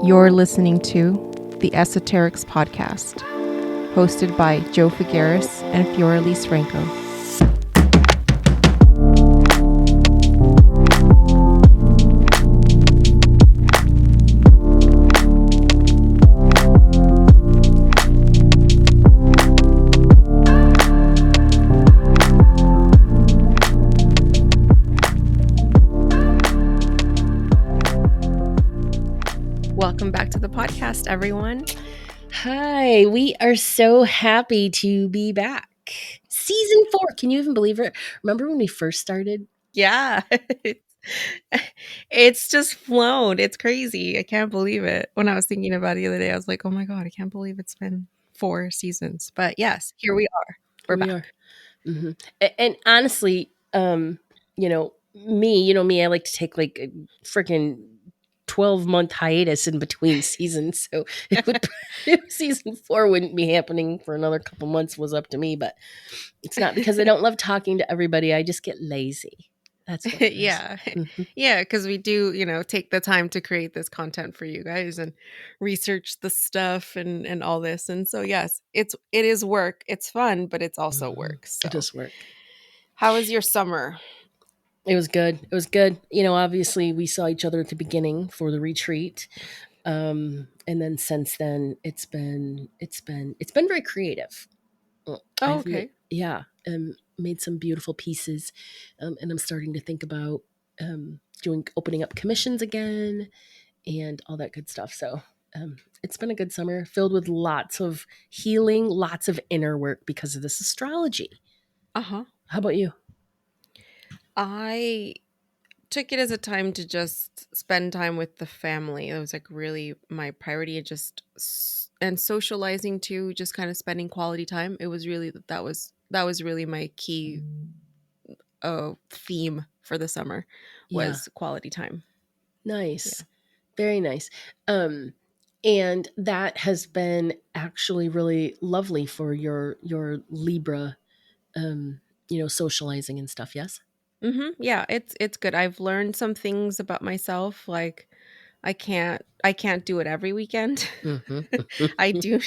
You're listening to the Esoterics Podcast, hosted by Jo Fioraliz and Fioraliz Franco. Welcome back to the podcast, everyone. Hi, we are so happy to be back. Season 4. Can you even believe it? Remember when we first started? Yeah. It's just flown. It's crazy. I can't believe it. When I was thinking about it the other day, I was like, oh my God, I can't believe it's been 4 seasons. But yes, here we are. We're back. Mm-hmm. And honestly, me, I like to take like a freaking 12-month hiatus in between seasons. So season 4 wouldn't be happening for another couple months was up to me, but it's not because I don't love talking to everybody. I just get lazy. That's what it is. Yeah. Mm-hmm. Yeah, because we do, take the time to create this content for you guys and research the stuff and all this. And so yes, it is work. It's fun, but it's also work. So it is work. How was your summer? It was good. It was good. Obviously we saw each other at the beginning for the retreat. And then since then it's been very creative. Oh, okay. Made some beautiful pieces. And I'm starting to think about opening up commissions again and all that good stuff. So it's been a good summer filled with lots of healing, lots of inner work because of this astrology. Uh-huh. How about you? I took it as a time to just spend time with the family. It was like really my priority, and socializing too, just kind of spending quality time. It was really that was really my key theme for the summer was quality time. Nice. Yeah. Very nice. And that has been actually really lovely for your Libra socializing and stuff. Yes. Mm-hmm. Yeah, it's good. I've learned some things about myself, like I can't do it every weekend. Mm-hmm. I do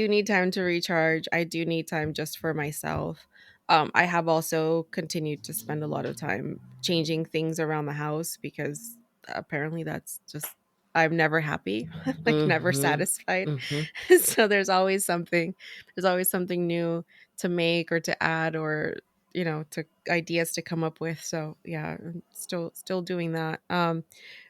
need time to recharge. I do need time just for myself. I have also continued to spend a lot of time changing things around the house because apparently that's just I'm never happy, like never satisfied. Mm-hmm. So there's always something new to make or to add or to ideas to come up with. So yeah, I'm still doing that.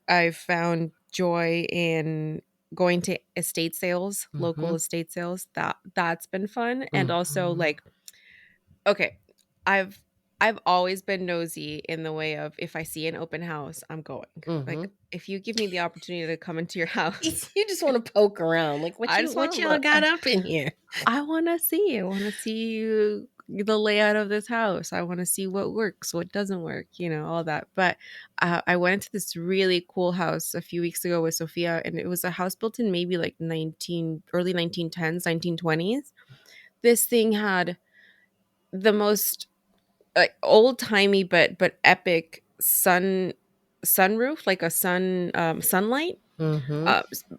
I've found joy in going to estate sales, local estate sales. That's been fun. And also like, okay, I've always been nosy in the way of if I see an open house, I'm going. Like if you give me the opportunity to come into your house, you just want to poke around. Like what y'all got up in here? I want to see. I want to see the layout of this house. I want to see what works, what doesn't work, all that. But I went into this really cool house a few weeks ago with Sophia, and it was a house built in maybe like early 1910s, 1920s. This thing had the most old timey but epic sunroof, like a sunlight.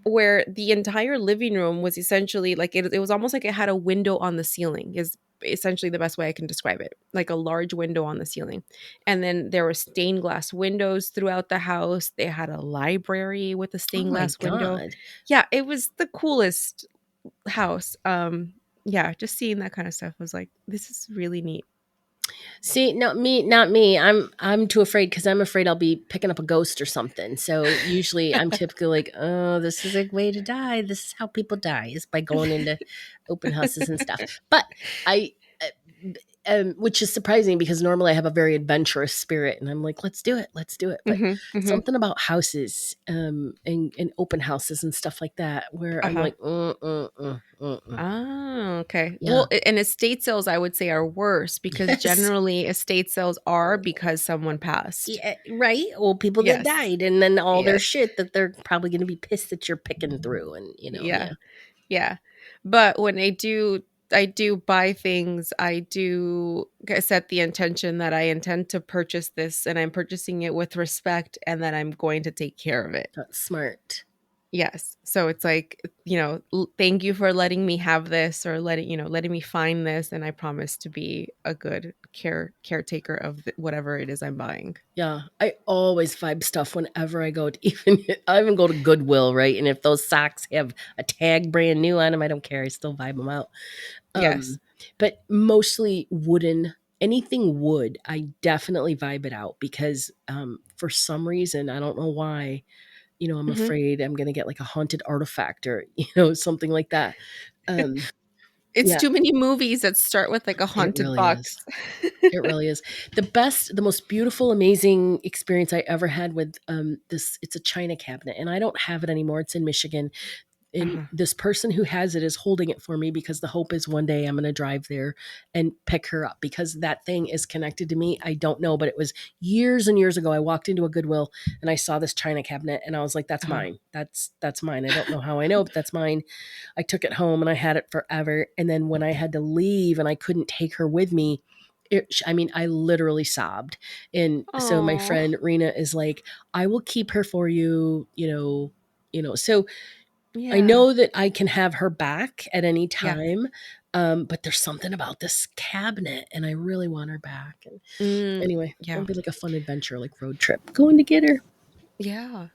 Where the entire living room was essentially like it was almost like it had a window on the ceiling is essentially the best way I can describe it, like a large window on the ceiling. And then there were stained glass windows throughout the house. They had a library with a stained glass window. Yeah, it was the coolest house. Yeah, just seeing that kind of stuff was like, this is really neat. See, not me. I'm too afraid because I'm afraid I'll be picking up a ghost or something. So usually I'm typically like, oh, this is a way to die. This is how people die, is by going into open houses and stuff. But which is surprising because normally I have a very adventurous spirit and I'm like, let's do it. But something about houses and open houses and stuff like that where I'm like, Oh, okay. Yeah. Well, and estate sales, I would say, are worse because generally estate sales are because someone passed. Yeah, right? Well, people that died and then all their shit that they're probably going to be pissed that you're picking through and, Yeah. But when they do I do buy things. I do set the intention that I intend to purchase this and I'm purchasing it with respect and that I'm going to take care of it. That's smart. Yes. So it's like, thank you for letting me have this or letting me find this and I promise to be a good caretaker of whatever it is I'm buying. Yeah, I always vibe stuff whenever I go to even I even go to Goodwill, right? And if those socks have a tag brand new on them, I don't care. I still vibe them out. Yes. But mostly wooden, anything wood, I definitely vibe it out because for some reason, I don't know why, I'm Mhm. afraid I'm gonna get like a haunted artifact or, something like that. Um, It's yeah, too many movies that start with like a it haunted really is. box. It really is. The most beautiful, amazing experience I ever had with this. It's a china cabinet, and I don't have it anymore. It's in Michigan, and Uh-huh. this person who has it is holding it for me because the hope is one day I'm going to drive there and pick her up because that thing is connected to me. I don't know, but it was years and years ago. I walked into a Goodwill and I saw this china cabinet, and I was like, "That's Uh-huh. mine. That's mine." I don't know how I know, but that's mine. I took it home and I had it forever. And then when I had to leave and I couldn't take her with me, I mean, I literally sobbed. And so my Oh. friend Rena is like, I will keep her for you, So I Yeah. know that I can have her back at any Yeah. time. But there's something about this cabinet and I really want her back. And anyway, it'll Yeah. be like a fun adventure, like road trip going to get her. Yeah.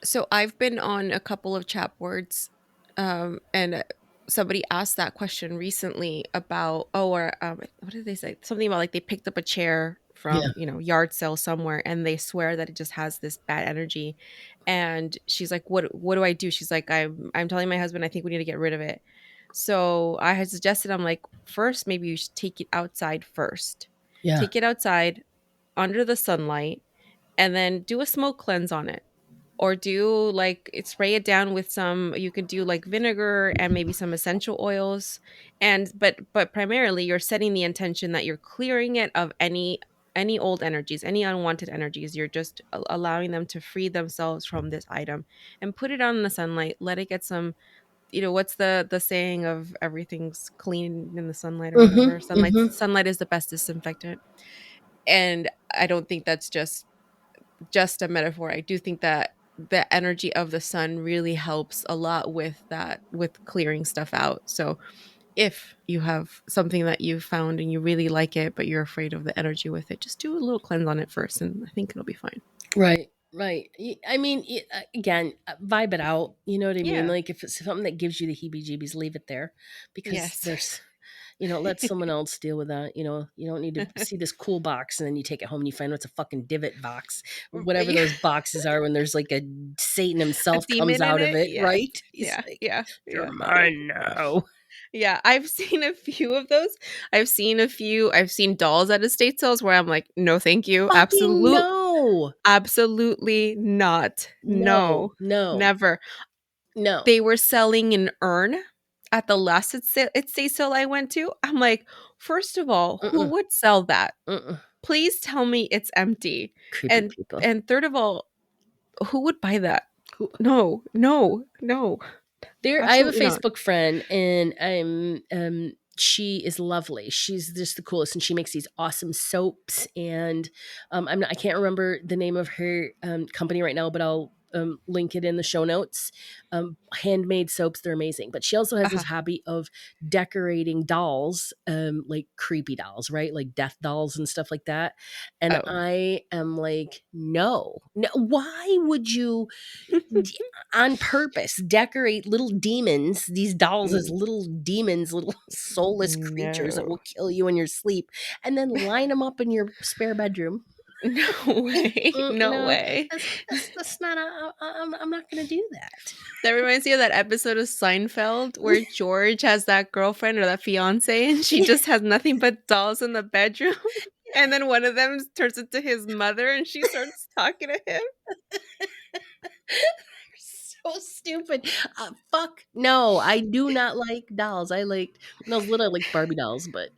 So I've been on a couple of chat boards, and somebody asked that question recently about, or what did they say? Something about like they picked up a chair Yeah. from yard sale somewhere, and they swear that it just has this bad energy. And she's like, "What do I do?" She's like, "I'm telling my husband I think we need to get rid of it." So I had suggested, I'm like, first maybe you should take it outside first. Yeah. Take it outside under the sunlight, and then do a smoke cleanse on it or do like spray it down with some, you could do like vinegar and maybe some essential oils, and but primarily you're setting the intention that you're clearing it of any old energies, any unwanted energies. You're just allowing them to free themselves from this item and put it out in the sunlight, let it get some, what's the saying of everything's clean in the sunlight or whatever. Mm-hmm. sunlight Mm-hmm. sunlight is the best disinfectant. And I don't think that's just a metaphor. I do think that the energy of the sun really helps a lot with that, with clearing stuff out. So if you have something that you've found and you really like it, but you're afraid of the energy with it, just do a little cleanse on it first, and I think it'll be fine. Right, right. I mean, again, vibe it out. You know what I mean? Yeah. Like if it's something that gives you the heebie-jeebies, leave it there, because Yes. there's, let someone else deal with that. You don't need to see this cool box and then you take it home and you find it's a fucking divot box, whatever Yeah. those boxes are. When there's like a Satan A himself comes demon in out of it. it, Yeah. right? He's Yeah. like, Yeah. "You're Yeah. mine now." Yeah, I've seen a few of those. I've seen dolls at estate sales where I'm like, "No, thank you. Fucking no, Absolutely not. no, No. no, Never." no. They were selling an urn at the last estate sale I went to. I'm like, "First of all, who Mm-mm, would sell that? mm-mm. Please tell me it's empty. Creepy And people. and third of all, who would buy that? Who No, no, no. I have a Absolutely not." Facebook friend and she is lovely. She's just the coolest and she makes these awesome soaps and I can't remember the name of her company right now, but I'll link it in the show notes. Handmade soaps, they're amazing. But she also has this Uh-huh. hobby of decorating dolls, like creepy dolls, right? Like death dolls and stuff like that. And Oh. I am like, no, no, why would you on purpose decorate little demons, these dolls as Mm, little demons, little soulless creatures that no. will kill you in your sleep, and then line them up in your spare bedroom. No way. No No, way. that's not. I'm not going to do that. That reminds me of that episode of Seinfeld where George has that girlfriend or that fiance and she just has nothing but dolls in the bedroom. And then one of them turns into his mother and she starts talking to him. So stupid. Fuck no, I do not like dolls. When I was little, I liked Barbie dolls, but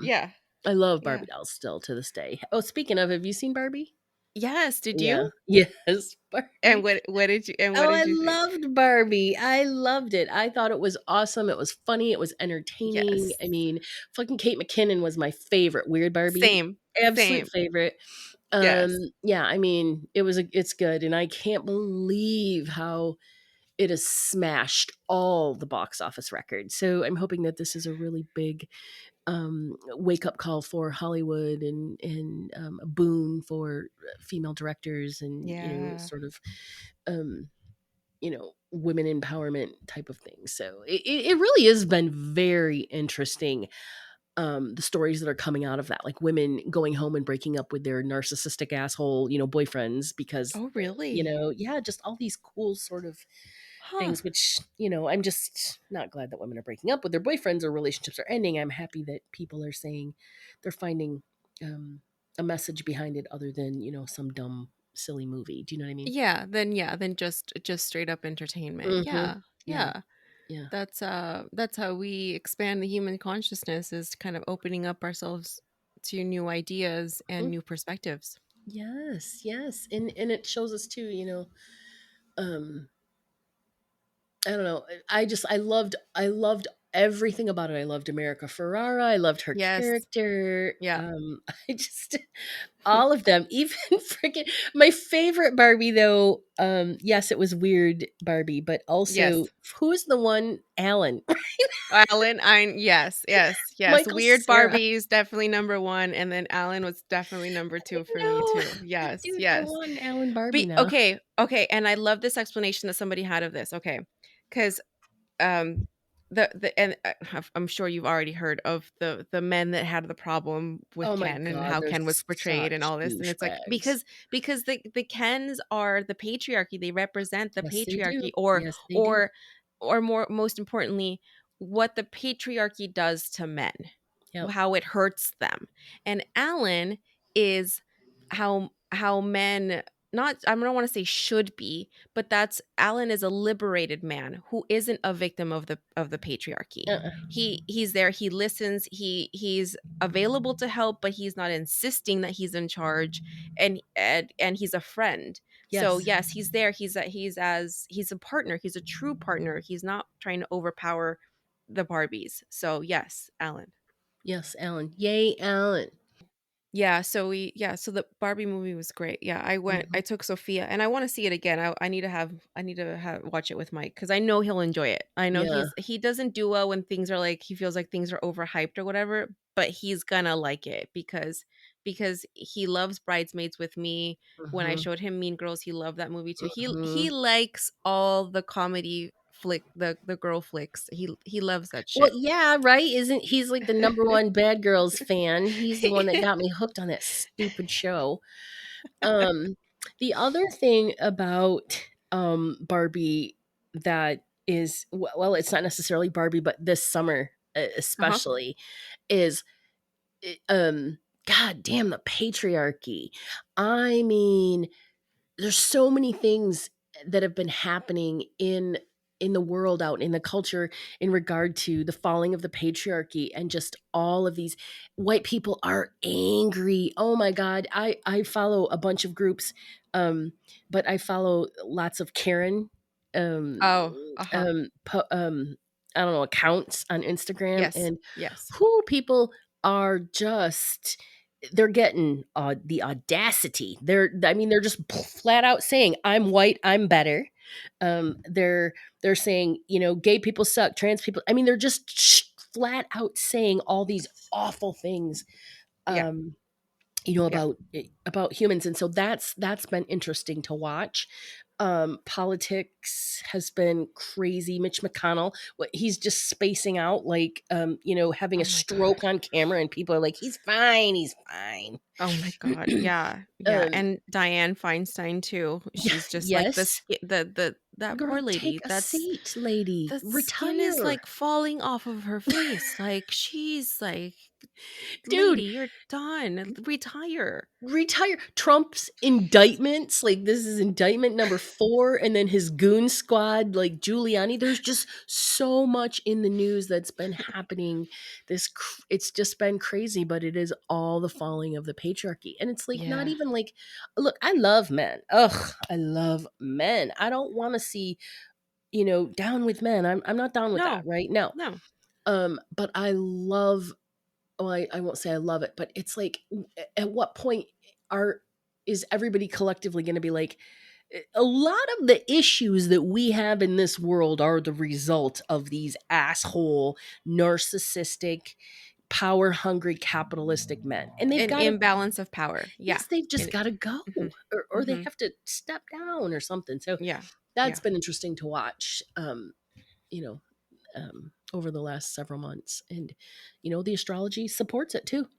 Yeah. I love Yeah. Barbie dolls still to this day. Oh, speaking of, have you seen Barbie? Yes, did Yeah. you? Yes, And Barbie. what Oh, did I you think? loved Barbie. I loved it. I thought it was awesome. It was funny. It was entertaining. Yes. I mean, fucking Kate McKinnon was my favorite Weird Barbie. Same, Absolute same. favorite. Yes. Yeah, I mean, it's good, and I can't believe how it has smashed all the box office records. So I'm hoping that this is a really big wake up call for Hollywood and a boon for female directors and Yeah. sort of um, women empowerment type of thing. So it really has been very interesting. The stories that are coming out of that, like women going home and breaking up with their narcissistic asshole, boyfriends because, Oh, really? yeah, just all these cool sort of Huh. things, which, I'm just not glad that women are breaking up with their boyfriends or relationships are ending. I'm happy that people are saying they're finding um, a message behind it other than, some dumb, silly movie. Do you know what I mean? Yeah, then just straight up entertainment. Hmm. Yeah. Yeah. Yeah. Yeah. That's how we expand the human consciousness, is kind of opening up ourselves to new ideas and Mhm. new perspectives. Yes. Yes. And it shows us too, um, I don't know. I loved everything about it. I loved America Ferrara. I loved her Yes. character. Yeah. I just all of them. Even freaking my favorite Barbie though. Yes, it was weird Barbie, but also Yes. who's the one? Alan. Alan, I yes, yes, yes. Michael Weird Cera. Barbie is definitely number 1, and then Alan was definitely number I 2 for me know. too. Yes, Dude, I yes. want an Alan Barbie Be now. okay, okay, and I love this explanation that somebody had of this. Okay, because um the and I'm sure you've already heard of the men that had the problem with Oh my Ken and god, how they're Ken was portrayed and such all this, and it's like douchebags. because the Kens are the patriarchy. They represent the Yes, they do. patriarchy, Yes, they do. or more most importantly, what the patriarchy does to men, Yep. how it hurts them. And Alan is how men, not, I don't want to say should be, but that's Alan is a liberated man who isn't a victim of the patriarchy. Uh-uh. He's there, he listens, he's available to help, but he's not insisting that he's in charge, and he's a friend. So Yes. yes, he's there, he's a partner, he's a true partner. He's not trying to overpower the Barbies. So yes, Alan. Yes, Alan. Yay, Alan. So the Barbie movie was great. Yeah, I Mhm. took Sophia, and I want to see it again. I need to watch it with Mike, cuz I know he'll enjoy it. I know Yeah. he doesn't do well when things are like, he feels like things are overhyped or whatever, but he's gonna like it because he loves Bridesmaids with Me. When I Mhm. showed him Mean Girls, he loved that movie too. He Mhm. likes all the comedy the girl flicks. He loves that Well, shit. yeah, right? Isn't he's like the number one Bad Girls fan? He's the one that got me hooked on that stupid show. Um, the other thing about Barbie that is well, it's not necessarily Barbie, but this summer Uh-huh. especially is god damn the patriarchy. I mean, there's so many things that have been happening in the world out in the culture in regard to the falling of the patriarchy and just all of these white people are angry. Oh my god, I follow a bunch of groups, but I follow lots of Karen um Oh, uh-huh. I don't know, accounts on Instagram, Yes. and Yes. who people are just they're getting the audacity. I mean, they're just flat out saying, "I'm white, I'm better." They're saying, gay people suck, trans people. I mean, they're just flat out saying all these awful things. Yeah. Um, Yeah. about humans, and so that's been interesting to watch. Politics has been crazy. Mitch McConnell, he's just spacing out, like having a Oh my god. stroke on camera, and people are like, he's fine. Oh my god. Yeah. Yeah, um and Diane Feinstein too. yeah, She's just like yes, the that girl, poor lady. take a seat, lady, The skin is retire. like falling off of her face. Like she's like Dude, Lady, you're done. Retire. retire. Trump's indictments, like this is indictment number 4, and then his goon squad, like Giuliani. There's just so much in the news that's been happening. It's just been crazy, but it is all the falling of the patriarchy. And it's like not Yeah. even like, look, I love men. Ugh, I love men. I don't want to see, down with men. I'm not down with that No. right now. No. But I love, well, I won't say I love it, but it's like, at what point are is everybody collectively going to be like, a lot of the issues that we have in this world are the result of these asshole, narcissistic, power hungry, capitalistic men, and they've An got to. imbalance of power. Yeah. Yes, they've just And got to go, mhm. or they Mhm. have to step down or something. So Yeah. that's Yeah. been interesting to watch. You know, over the last several months, and the astrology supports it too.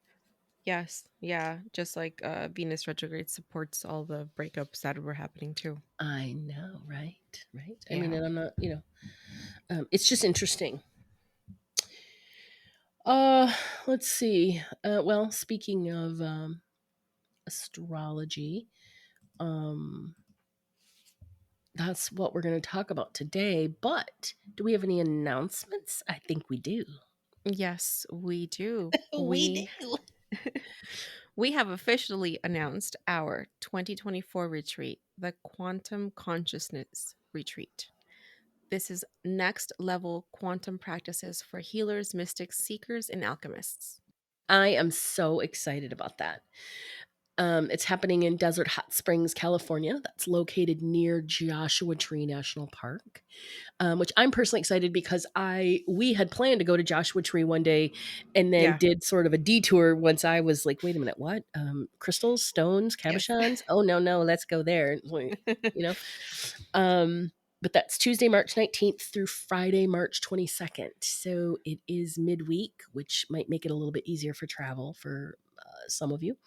Yes. Yeah. Just like Venus retrograde supports all the breakups that were happening too. I know, right? Right. I mean, Yeah. and I'm not, it's just interesting. Let's see. Well, speaking of astrology, um, that's what we're going to talk about today. But do we have any announcements? I think we do. Yes, we do. We We do. we have officially announced our 2024 retreat, the Quantum Consciousness Retreat. This is next level quantum practices for healers, mystics, seekers, and alchemists. I am so excited about that. It's happening in Desert Hot Springs, California. That's located near Joshua Tree National Park. Which I'm personally excited because we had planned to go to Joshua Tree one day, and then Yeah. did sort of a detour once I was like, wait a minute, what? Crystals, stones, Yes. cabochons? Oh no, no, let's go there. You know, but that's Tuesday, March 19th through Friday, March 22nd. So it is midweek, which might make it a little bit easier for travel for some of you.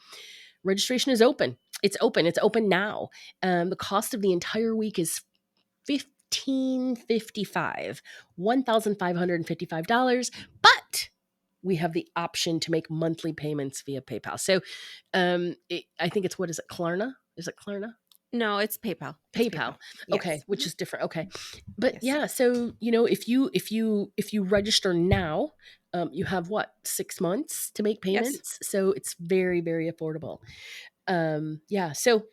Registration is open. It's open. It's open now. The cost of the entire week is 1555, $1,555, but we have the option to make monthly payments via PayPal. So I think it's, what is it, Klarna? Is it Klarna? No, it's PayPal. It's PayPal. PayPal. Okay, Yes. which Mhm. is different. Okay. But Yes. yeah, so if you register now, you have what, 6 months to make Yes. payments. So it's very, very affordable. Yeah, so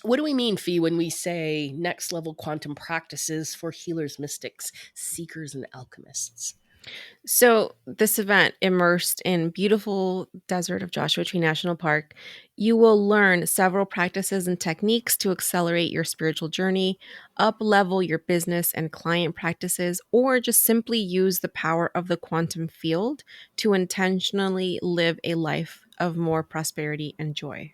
what do we mean, Fee, when we say next level quantum practices for healers, mystics, seekers, and alchemists? So, this event, immersed in beautiful desert of Joshua Tree National Park, you will learn several practices and techniques to accelerate your spiritual journey, up level your business and client practices, or just simply use the power of the quantum field to intentionally live a life of more prosperity and joy.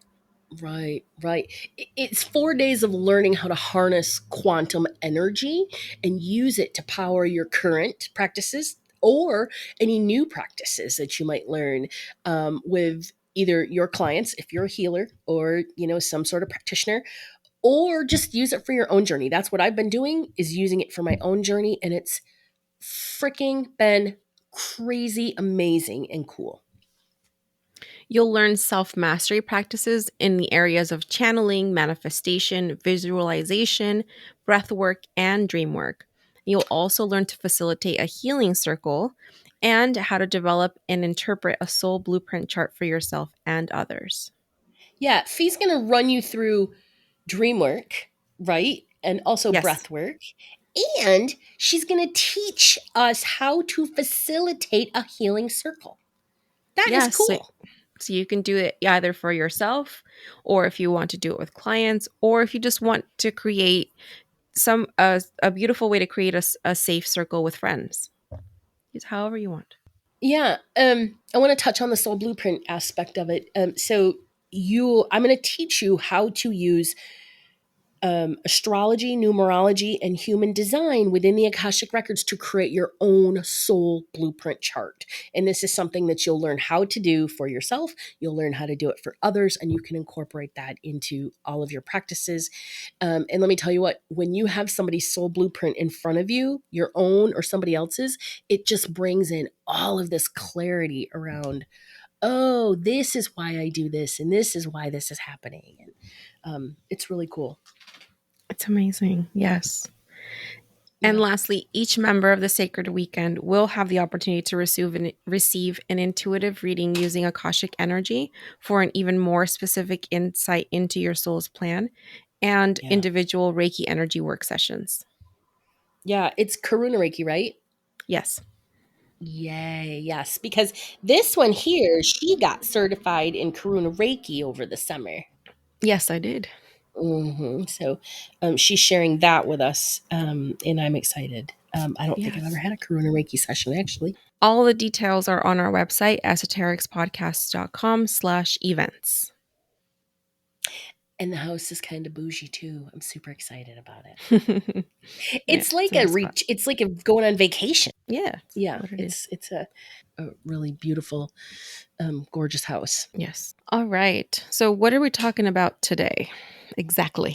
Right, right. It's 4 days of learning how to harness quantum energy and use it to power your current practices or any new practices that you might learn, with either your clients, if you're a healer, or some sort of practitioner, or just use it for your own journey. That's what I've been doing, is using it for my own journey, and it's freaking been crazy amazing and cool. You'll learn self mastery practices in the areas of channeling, manifestation, visualization, breath work, and dream work. You'll also learn to facilitate a healing circle and how to develop and interpret a soul blueprint chart for yourself and others. Yeah, Fee's gonna run you through dream work, right? And also Yes. breath work. And she's gonna teach us how to facilitate a healing circle. That is Yes. cool. So you can do it either for yourself, or if you want to do it with clients, or if you just want to create a beautiful way to create a safe circle with friends. It's however you want. Yeah, I want to touch on the soul blueprint aspect of it. So I'm going to teach you how to use astrology, numerology, and human design within the Akashic Records to create your own soul blueprint chart. And this is something that you'll learn how to do for yourself. You'll learn how to do it for others, and you can incorporate that into all of your practices. And let me tell you what, when you have somebody's soul blueprint in front of you, your own or somebody else's, it just brings in all of this clarity around, oh, this is why I do this, and this is why this is happening. And it's really cool. It's amazing. Yes. And Yeah. lastly, each member of the Sacred Weekend will have the opportunity to receive an intuitive reading using Akashic energy for an even more specific insight into your soul's plan and Yeah. individual Reiki energy work sessions. Yeah. It's Karuna Reiki, right? Yes. Yay. Yes. Because this one here, she got certified in Karuna Reiki over the summer. Yes, I did. So she's sharing that with us, and I'm excited. I don't think I've ever Yes. had a Karuna Reiki session, actually. All the details are on our website, esotericspodcast.com/events. And the house is kind of bougie, too. I'm super excited about it. Yeah, It's it's like a nice spot. it's like going on vacation. Yeah, that's Yeah, what it is. it's a really beautiful, gorgeous house. Yes. All right. So, what are we talking about today? Exactly.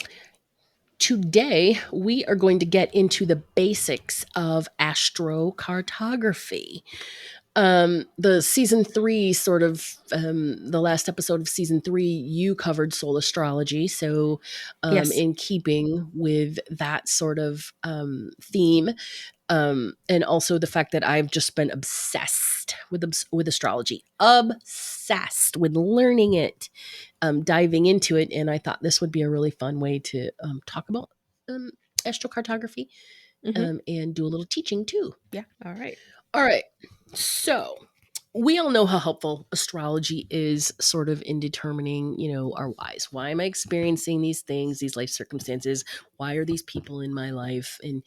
Today, we are going to get into the basics of Astro Cartography. The season 3 sort of, the last episode of season 3, you covered soul astrology. So, Yes. in keeping with that sort of theme, and also the fact that I've just been obsessed with astrology, obsessed with learning it, diving into it, and I thought this would be a really fun way to talk about um, astrocartography, Hmm. and do a little teaching too. Yeah. All right. All right, so we all know how helpful astrology is sort of in determining, our whys. Why am I experiencing these things, these life circumstances? Why are these people in my life? And,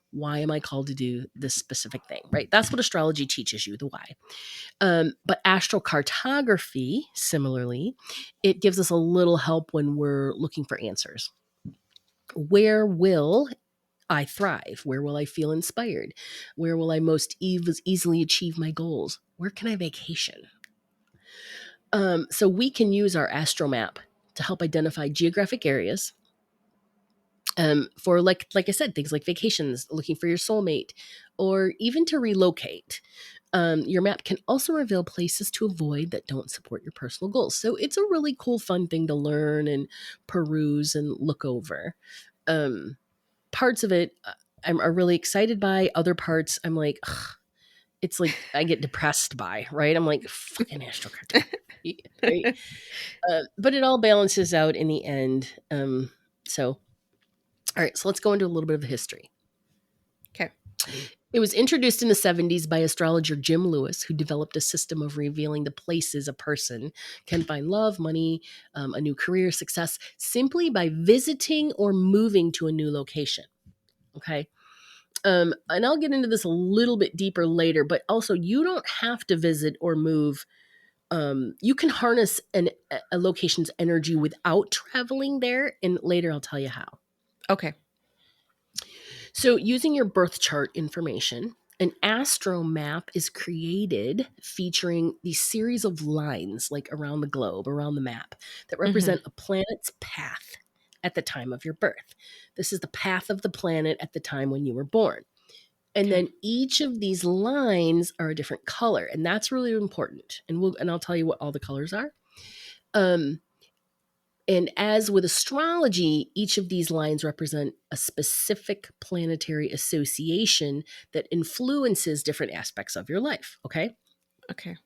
why am I called to do this specific thing, right? That's what astrology teaches you, the why. But astrocartography, similarly, it gives us a little help when we're looking for answers. Where will I thrive? Where will I feel inspired? Where will I most easily achieve my goals? Where can I vacation? So we can use our astromap to help identify geographic areas, for like I said, things like vacations, looking for your soulmate, or even to relocate. Your map can also reveal places to avoid that don't support your personal goals. So it's a really cool, fun thing to learn and peruse and look over. Parts of it are really excited by. Other parts I'm like, ugh, it's like I get depressed by. Right? I'm like, fucking astrocartography, right? But it all balances out in the end. So all right, so let's go into a little bit of the history. Okay. It was introduced in the 70s by astrologer Jim Lewis, who developed a system of revealing the places a person can find love, money, a new career, success, simply by visiting or moving to a new location. Okay. And I'll get into this a little bit deeper later, but also you don't have to visit or move. You can harness a location's energy without traveling there, and later I'll tell you how. Okay. So, using your birth chart information, an astro map is created featuring these series of lines, like around the globe, around the map, that Hmm. represent a planet's path at the time of your birth. This is the path of the planet at the time when you were born. And Okay. then each of these lines are a different color, and that's really important. And I'll tell you what all the colors are. Um, and as with astrology, each of these lines represent a specific planetary association that influences different aspects of your life. Okay. Okay.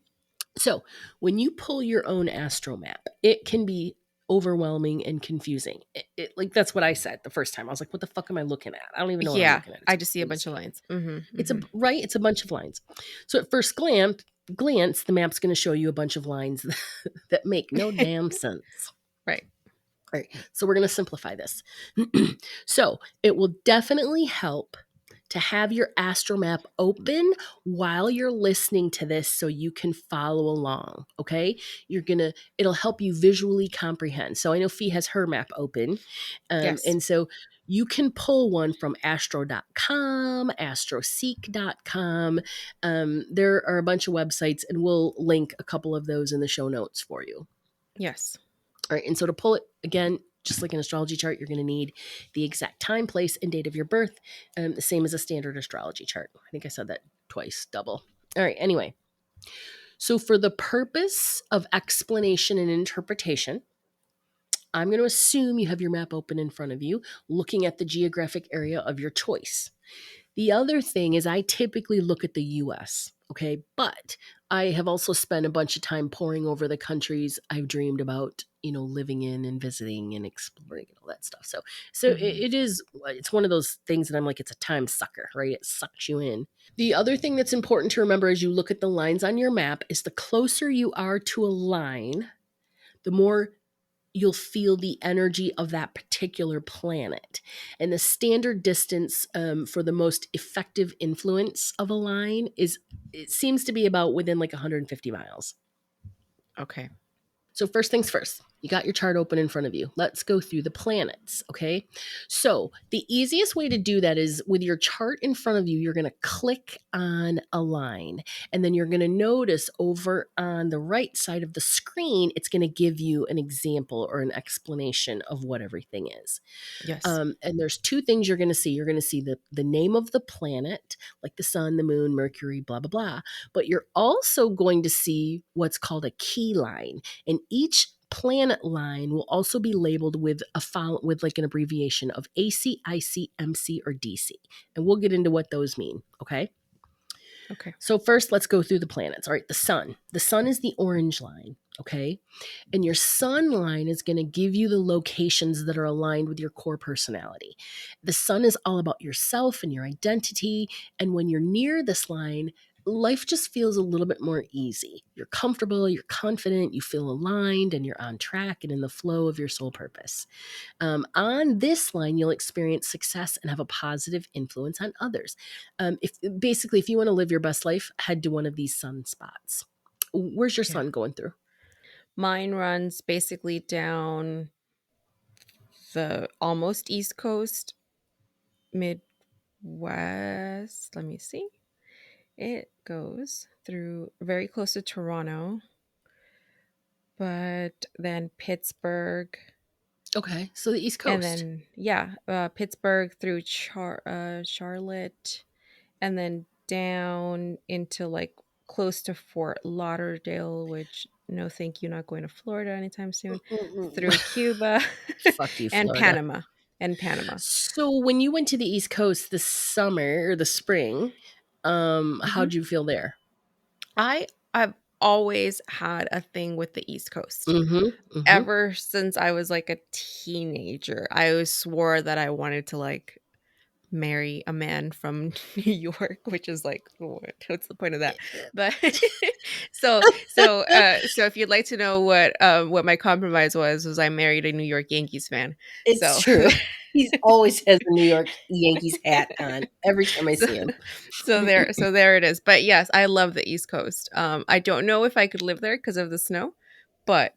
So when you pull your own astromap, it can be overwhelming and confusing. Like that's what I said the first time. I was like, what the fuck am I looking at? I don't even know what I'm Yeah. looking at. I just see a bunch It's of lines. Hmm. it's a Hmm. right, it's a bunch of lines. So at first glance, the map's going to show you a bunch of lines that make no damn sense. Right. All right, so we're going to simplify this. So it will definitely help to have your astromap open while you're listening to this so you can follow along. Okay. It'll help you visually comprehend. So I know Fee has her map open. Yes. And so you can pull one from astro.com, astroseek.com. There are a bunch of websites, and we'll link a couple of those in the show notes for you. Yes. All right. And so to pull it again, just like an astrology chart, you're going to need the exact time, place, and date of your birth, the same as a standard astrology chart. I think I said that twice, double. All right. Anyway, so for the purpose of explanation and interpretation, I'm going to assume you have your map open in front of you, looking at the geographic area of your choice. The other thing is I typically look at the US, okay? But I have also spent a bunch of time poring over the countries I've dreamed about, living in and visiting and exploring and all that stuff. So Hmm. it's one of those things that I'm like, it's a time sucker, right? It sucks you in. The other thing that's important to remember as you look at the lines on your map is the closer you are to a line, the more you'll feel the energy of that particular planet. And the standard distance for the most effective influence of a line it seems to be about within like 150 miles. Okay. So first things first, you got your chart open in front of you. Let's go through the planets, okay? So the easiest way to do that is with your chart in front of you, you're going to click on a line, and then you're going to notice over on the right side of the screen, it's going to give you an example or an explanation of what everything is. Yes. And there's two things you're going to see. You're going to see the name of the planet, like the sun, the moon, Mercury, blah, blah, blah. But you're also going to see what's called a key line. And each planet line will also be labeled with with like an abbreviation of AC, IC, MC, or DC. And we'll get into what those mean. Okay. Okay. So first, let's go through the planets. All right, the sun. The sun is the orange line, okay? And your sun line is going to give you the locations that are aligned with your core personality. The sun is all about yourself and your identity. And when you're near this line, life just feels a little bit more easy. You're comfortable, you're confident, you feel aligned, and you're on track and in the flow of your soul purpose. On this line, you'll experience success and have a positive influence on others. If you want to live your best life, head to one of these sun spots. Where's your Yeah. sun going through? Mine runs basically down the almost East Coast, Midwest. Let me see. It goes through very close to Toronto, but then Pittsburgh, Okay, so the East and Coast. then yeah, Pittsburgh through Charlotte, and then down into like close to Fort Lauderdale, which no thank you, not going to Florida anytime soon, through Cuba Fuck you, and Florida. Panama. And Panama. So when you went to the East Coast this summer or the spring, Hmm. how'd you feel there? I've always had a thing with the East Coast. Mm-hmm. Mm-hmm. Ever since I was like a teenager, I always swore that I wanted to like marry a man from New York, which is like what's the point of that? But so if you'd like to know what my compromise was I married a New York Yankees fan. It's So true. He always has a New York Yankees hat on every time I so see him. so there it is. But yes, I love the East Coast. I don't know if I could live there because of the snow, but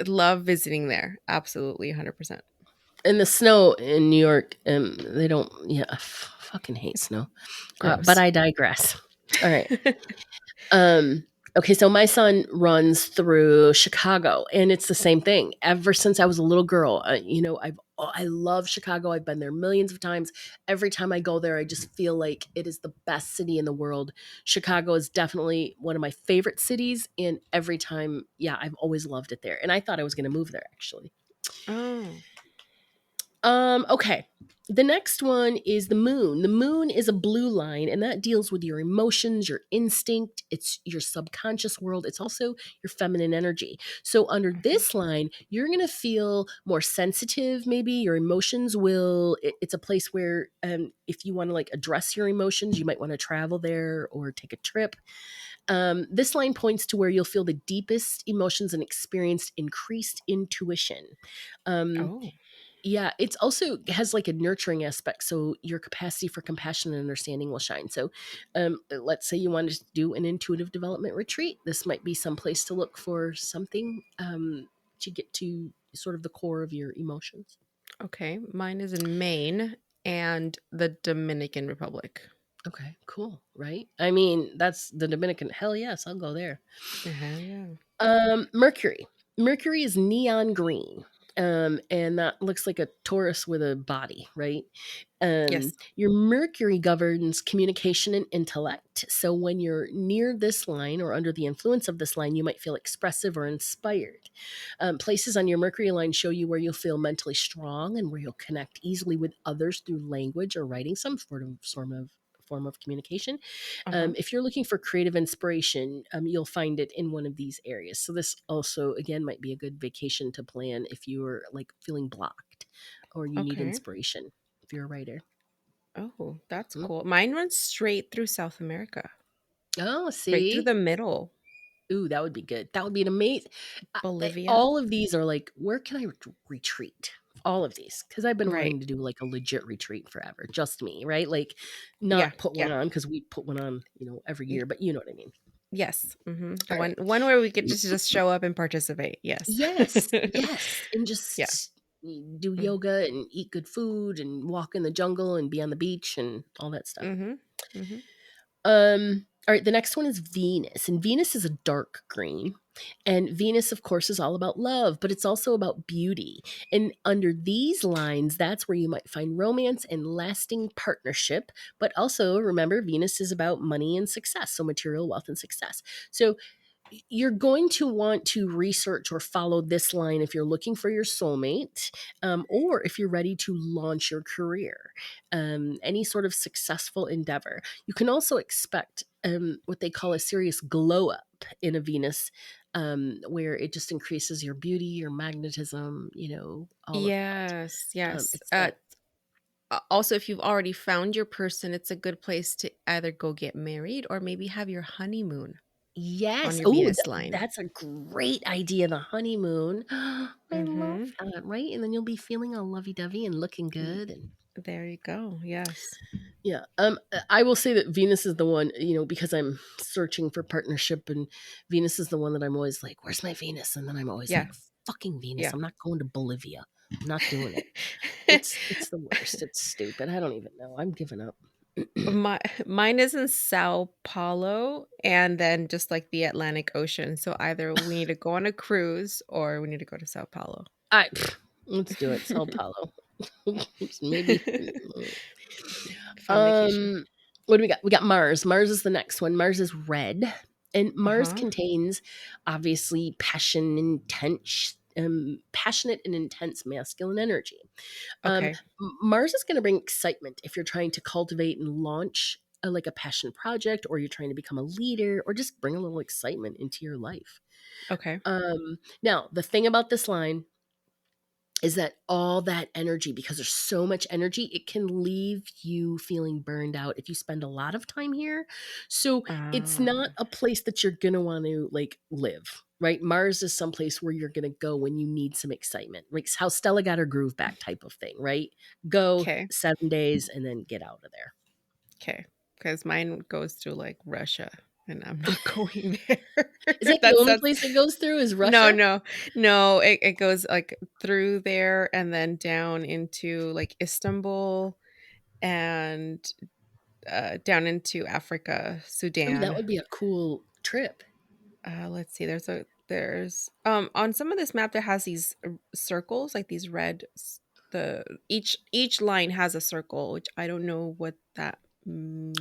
love visiting there. Absolutely 100%. And the snow in New York, they don't, yeah, fucking hate snow. But Gross. I digress. All right. Um, okay, so my son runs through Chicago, and it's the same thing. Ever since I was a little girl, I love Chicago. I've been there millions of times. Every time I go there, I just feel like it is the best city in the world. Chicago is definitely one of my favorite cities, and every time, yeah, I've always loved it there. And I thought I was going to move there actually. Oh, Okay. The next one is the moon. The moon is a blue line, and that deals with your emotions, your instinct. It's your subconscious world. It's also your feminine energy. So, under okay. this line, you're going to feel more sensitive, maybe. Your emotions it's a place where, if you want to like address your emotions, you might want to travel there or take a trip. This line points to where you'll feel the deepest emotions and experience increased intuition. Um, Oh. Yeah, it's also has like a nurturing aspect, so your capacity for compassion and understanding will shine. So, let's say you wanted to do an intuitive development retreat. This might be some place to look for something to get to sort of the core of your emotions. Okay, mine is in Maine and the Dominican Republic. Okay, cool, right? I mean, that's the Dominican. Hell yes, I'll go there. Hell yeah. Mercury. Mercury is neon green. And that looks like a Taurus with a body, right? Yes. Your Mercury governs communication and intellect. So when you're near this line or under the influence of this line, you might feel expressive or inspired. Places on your Mercury line show you where you'll feel mentally strong and where you'll connect easily with others through language or writing, some form of communication. Uh-huh. If you're looking for creative inspiration, you'll find it in one of these areas. So this also, again, might be a good vacation to plan if you're like feeling blocked or you need Okay. inspiration. If you're a writer. Oh, that's Mhm. cool. Mine runs straight through South America, Oh, right through see, the middle. ooh, that would be good. That would be an amazing. Bolivia. All of these are like, where can I retreat? All of these, because I've been Right. wanting to do like a legit retreat forever, just me, right? Like, Yeah. not put one Yeah. on because we put one on, every Y- year, but you know what I mean. yes. The All one right. one where we could just show up and participate. Yes. Yes, yes, and Yeah. just do Mm. yoga and eat good food and walk in the jungle and be on the beach and all that stuff. Mhm. Mhm. All right, the next one is Venus, and Venus is a dark green. And Venus, of course, is all about love, but it's also about beauty. And under these lines, that's where you might find romance and lasting partnership. But also remember, Venus is about money and success, so material wealth and success. So you're going to want to research or follow this line if you're looking for your soulmate, or if you're ready to launch your career, any sort of successful endeavor. You can also expect what they call a serious glow up in a Venus, where it just increases your beauty, your magnetism, all of that. Yes. Yes. It's that. Also, if you've already found your person, it's a good place to either go get married or maybe have your honeymoon on Yes. your Oh, Venus line. that's a great idea. The honeymoon. I love Mhm. that, right? And then you'll be feeling all lovey-dovey and looking good. And There you go. Yes. yeah, I will say that Venus is the one, because I'm searching for partnership, and Venus is the one that I'm always like, "Where's my Venus?" And then I'm always Yeah. like, "Fucking Venus! Yeah. I'm not going to Bolivia. I'm not doing it. It's the worst. It's stupid. I don't even know. I'm giving up." Mine is in Sao Paulo and then just like the Atlantic Ocean. So either we need to go on a cruise or we need to go to Sao Paulo. Let's do it. Sao Paulo. Maybe. Fun vacation. Um, what do we got? We got Mars. Mars is the next one. Mars is red, and Mars Uh-huh. contains obviously passionate and intense masculine energy. Okay. Mars is going to bring excitement if you're trying to cultivate and launch like a passion project, or you're trying to become a leader, or just bring a little excitement into your life. Okay. Now, the thing about this line is that all that energy, because there's so much energy, it can leave you feeling burned out if you spend a lot of time here. So it's not Um, a place that you're going to want to like live, right? Mars is someplace where you're going to go when you need some excitement, like how Stella got her groove back type of thing, right? Go okay. 7 days and then get out of there. Okay. Because mine goes through like Russia and I'm not going there. Is that the That only sounds place it goes through is no, Russia? no, no. It goes like through there and then down into like Istanbul and down into Africa, Oh, that Sudan. would be a cool trip. Let's see. There's on some of this map that has these circles, like these the each line has a circle, which I don't know what that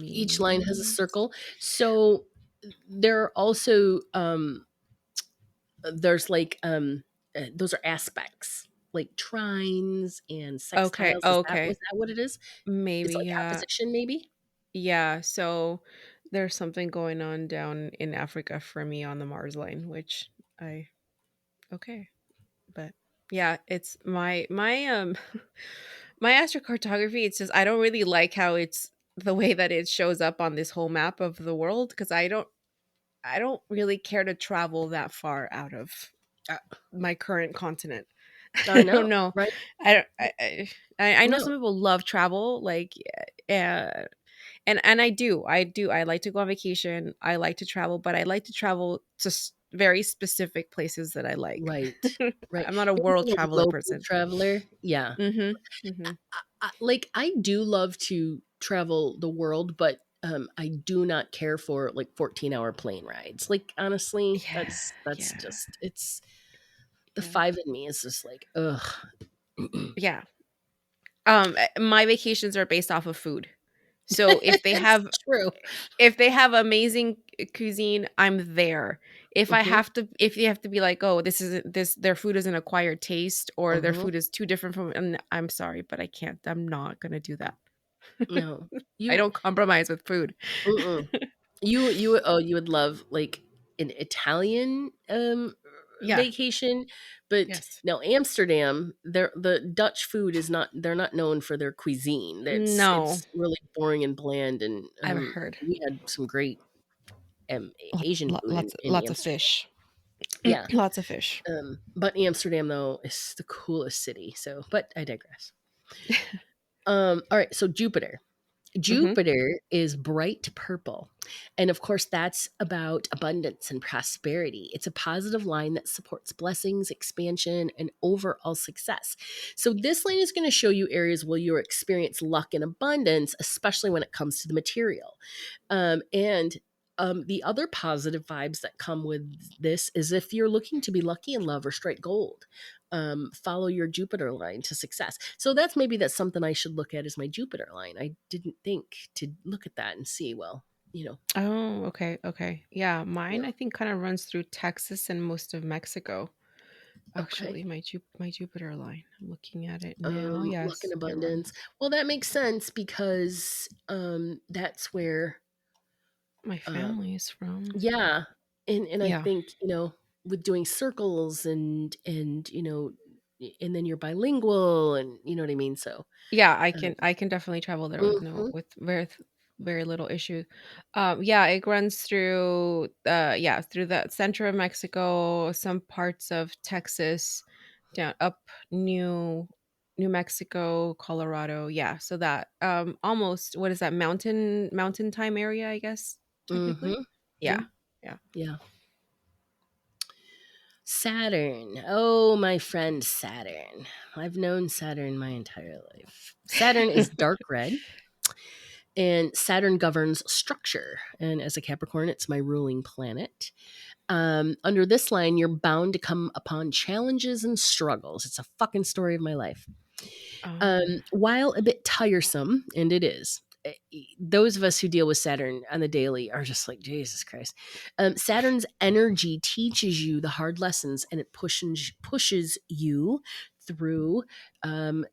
Each line has a means. circle. So there are also there's like those are aspects like trines and Okay, sextiles. Was okay, that what it is? It's maybe like yeah, opposition, maybe. yeah. So there's something going on down in Africa for me on the Mars line, which I okay. But yeah, it's my my astrocartography, it's just I don't really like how it's the way that it shows up on this whole map of the world because I don't really care to travel that far out of Uh, my current continent. I I know, don't know. right? I don't. I know No, some people love travel, like, and I do. I like to go on vacation. I like to travel, but I like to travel to very specific places that I like. right, right. I'm not a You're world more of a traveler global person. traveler. Yeah. Mhm. Mhm. Like I do love to travel the world, but I do not care for like 14-hour plane rides. Like honestly, Yeah. that's Yeah. just it's the Yeah. five in me is just like ugh. Yeah. My vacations are based off of food. So It's true. if they have amazing cuisine, I'm there. Hmm. If you have to be like, "Oh, this isn't this their food is an acquired taste or their Hmm. food is too different from," and I'm sorry, but I can't. I'm not gonna do that. No, I you. don't compromise with food. Mm-mm. You would love like an Italian Yeah. vacation, but Yes. now Amsterdam, the Dutch food is not they're not known for their cuisine. No, It's really boring and bland, and I've heard. we had some great Asian food in Lots of Amsterdam. fish. Yeah. Lots of fish. But Amsterdam though is the coolest city. So, but I digress. All right, so Jupiter. Mhm. Jupiter is bright purple. And of course, that's about abundance and prosperity. It's a positive line that supports blessings, expansion, and overall success. So, this line is going to show you areas where you experience luck and abundance, especially when it comes to the material. And the other positive vibes that come with this is if you're looking to be lucky in love or strike gold, follow your Jupiter line to success. So that's something I should look at as my Jupiter line. I didn't think to look at that and see, well, you know, Oh, okay, okay. Yeah, you mine know, I think kind of runs through Texas and most of Mexico. okay. Actually, my Jupiter line. I'm looking at it now. Luck and Yes, it abundance. runs. Well, that makes sense because that's where My uh family is from. yeah. And I Yeah. think, with doing circles and and then you're bilingual and you know what I mean? So Yeah, um, I can definitely travel there with no mhm. with very little issue. Yeah, it runs through yeah, through the center of Mexico, some parts of Texas, down up New Mexico, Colorado. Yeah, so that almost, what is that, mountain time area, I guess, technically? Mhm. Yeah. Yeah. Yeah. Yeah. Saturn. Oh, my friend Saturn. I've known Saturn my entire life. Saturn is dark red, and Saturn governs structure. And as a Capricorn, it's my ruling planet. Under this line, you're bound to come upon challenges and struggles. It's a fucking story of my life. Oh. While a bit tiresome, and it is, those of us who deal with Saturn on the daily are just like, Jesus Christ. Saturn's energy teaches you the hard lessons and it pushes you through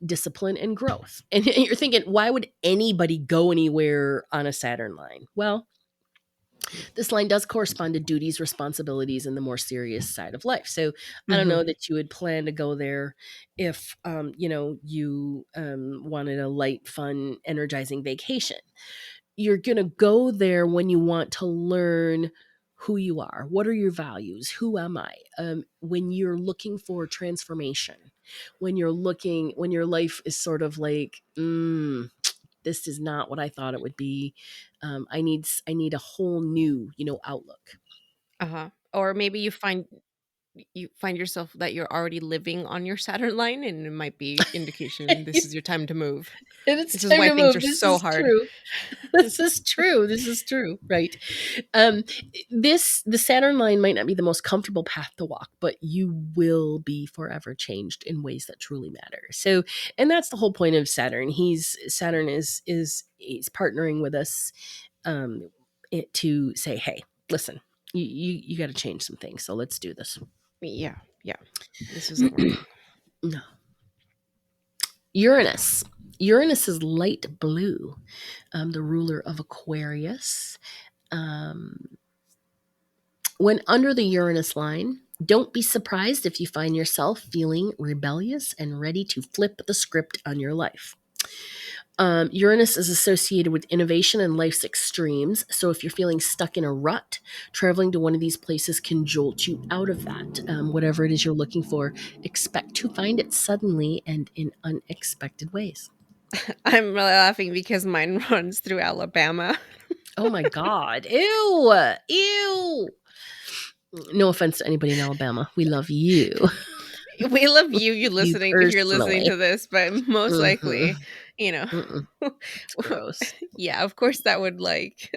discipline and growth. And you're thinking, why would anybody go anywhere on a Saturn line? Well, this line does correspond to duties, responsibilities, and the more serious side of life. So I don't Mhm. know that you would plan to go there if you wanted a light, fun, energizing vacation. You're gonna go there when you want to learn who you are. What are your values? Who am I? When you're looking for transformation, when your life is sort of like, this is not what I thought it would be. I need a whole new, outlook. Uh-huh. Or maybe you find yourself that you're already living on your Saturn line, and it might be indication this is your time to move. And it's This is time why to things are move. This so is hard. true. This is true. This is true. Right. Um, the Saturn line might not be the most comfortable path to walk, but you will be forever changed in ways that truly matter. So, and that's the whole point of Saturn. Saturn is partnering with us to say, hey, listen, you got to change some things. So let's do this. Yeah, yeah. This isn't working. No. Uranus. Uranus is light blue, the ruler of Aquarius. Um, when under the Uranus line, don't be surprised if you find yourself feeling rebellious and ready to flip the script on your life. Uranus is associated with innovation and life's extremes. So if you're feeling stuck in a rut, traveling to one of these places can jolt you out of that. Whatever it is you're looking for, expect to find it suddenly and in unexpected ways. I'm really laughing because mine runs through Alabama. Oh my God. Ew. Ew. No offense to anybody in Alabama. We love you. We love you You listening if you're listening personally. to this, but most Mm-hmm. likely, you know, Mm-mm. It's gross. yeah, of course that would like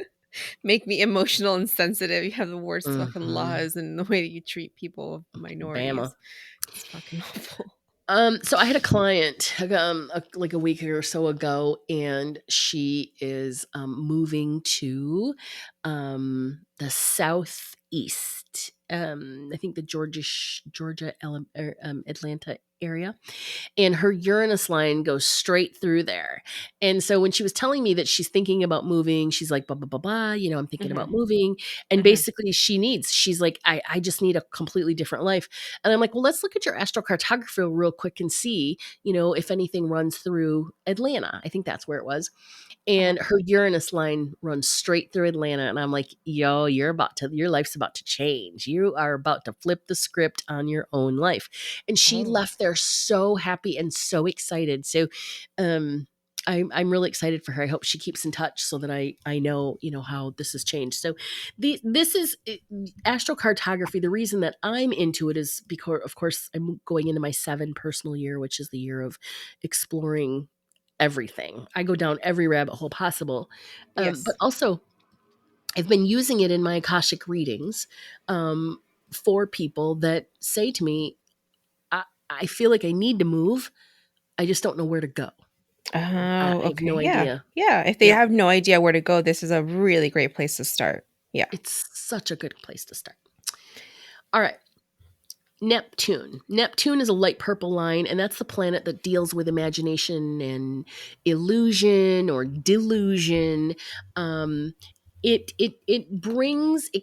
make me emotional and sensitive. You have the worst fucking Mm-hmm. laws and the way that you treat people of Bama. minorities. It's fucking awful. So I had a client like a week or so ago, and she is moving to the southeast. I think the Georgia, Atlanta area, and her Uranus line goes straight through there. And so when she was telling me that she's thinking about moving, she's like, blah, blah, blah, blah, I'm thinking about Mhm, moving. And mhm. basically she's like, I just need a completely different life. And I'm like, well, let's look at your astral cartography real quick and see, if anything runs through Atlanta. I think that's where it was. Uh-huh. And her Uranus line runs straight through Atlanta. And I'm like, yo, your life's about to change. You are about to flip the script on your own life. And she Oh, left there so happy and so excited. So, I'm really excited for her. I hope she keeps in touch so that I know, how this has changed. So this is astrocartography. The reason that I'm into it is because, of course, I'm going into my 7 personal year, which is the year of exploring everything. I go down every rabbit hole possible. But yes. also, I've been using it in my Akashic readings um, for people that say to me, I feel like I need to move. I just don't know where to go. Oh, I have okay. no Yeah. idea. Yeah. If they Yep. have no idea where to go, this is a really great place to start. Yeah. It's such a good place to start. All right. Neptune. Neptune is a light purple line, and that's the planet that deals with imagination and illusion or delusion. Um, it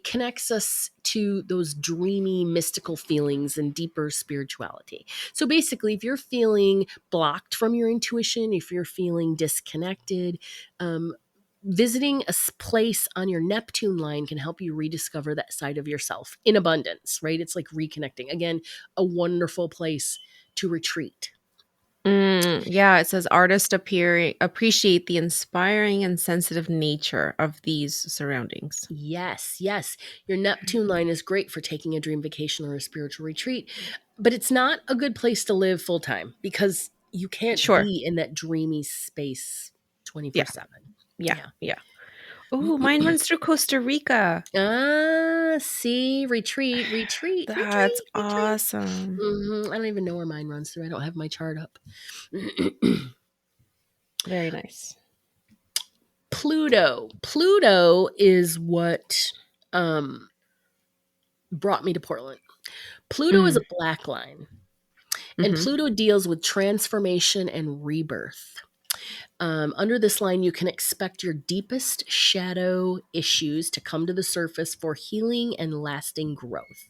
connects us to those dreamy, mystical feelings and deeper spirituality. So basically, if you're feeling blocked from your intuition, if you're feeling disconnected, um, visiting a place on your Neptune line can help you rediscover that side of yourself in abundance, right? It's like reconnecting. Again, a wonderful place to retreat. Yeah, it says artists appreciate the inspiring and sensitive nature of these surroundings. Yes, yes. Your Neptune line is great for taking a dream vacation or a spiritual retreat, but it's not a good place to live full time because you can't Sure. be in that dreamy space Yeah. 24/7. Yeah. Yeah. Yeah. Oh, mine runs through Costa Rica. See, retreat, retreat, That's retreat, retreat. awesome. I don't even know where mine runs through. I don't have my chart up. Very nice. Pluto. Pluto is what um, brought me to Portland. Pluto is Mm, a black line, and mhm. Pluto deals with transformation and rebirth. Under this line, you can expect your deepest shadow issues to come to the surface for healing and lasting growth.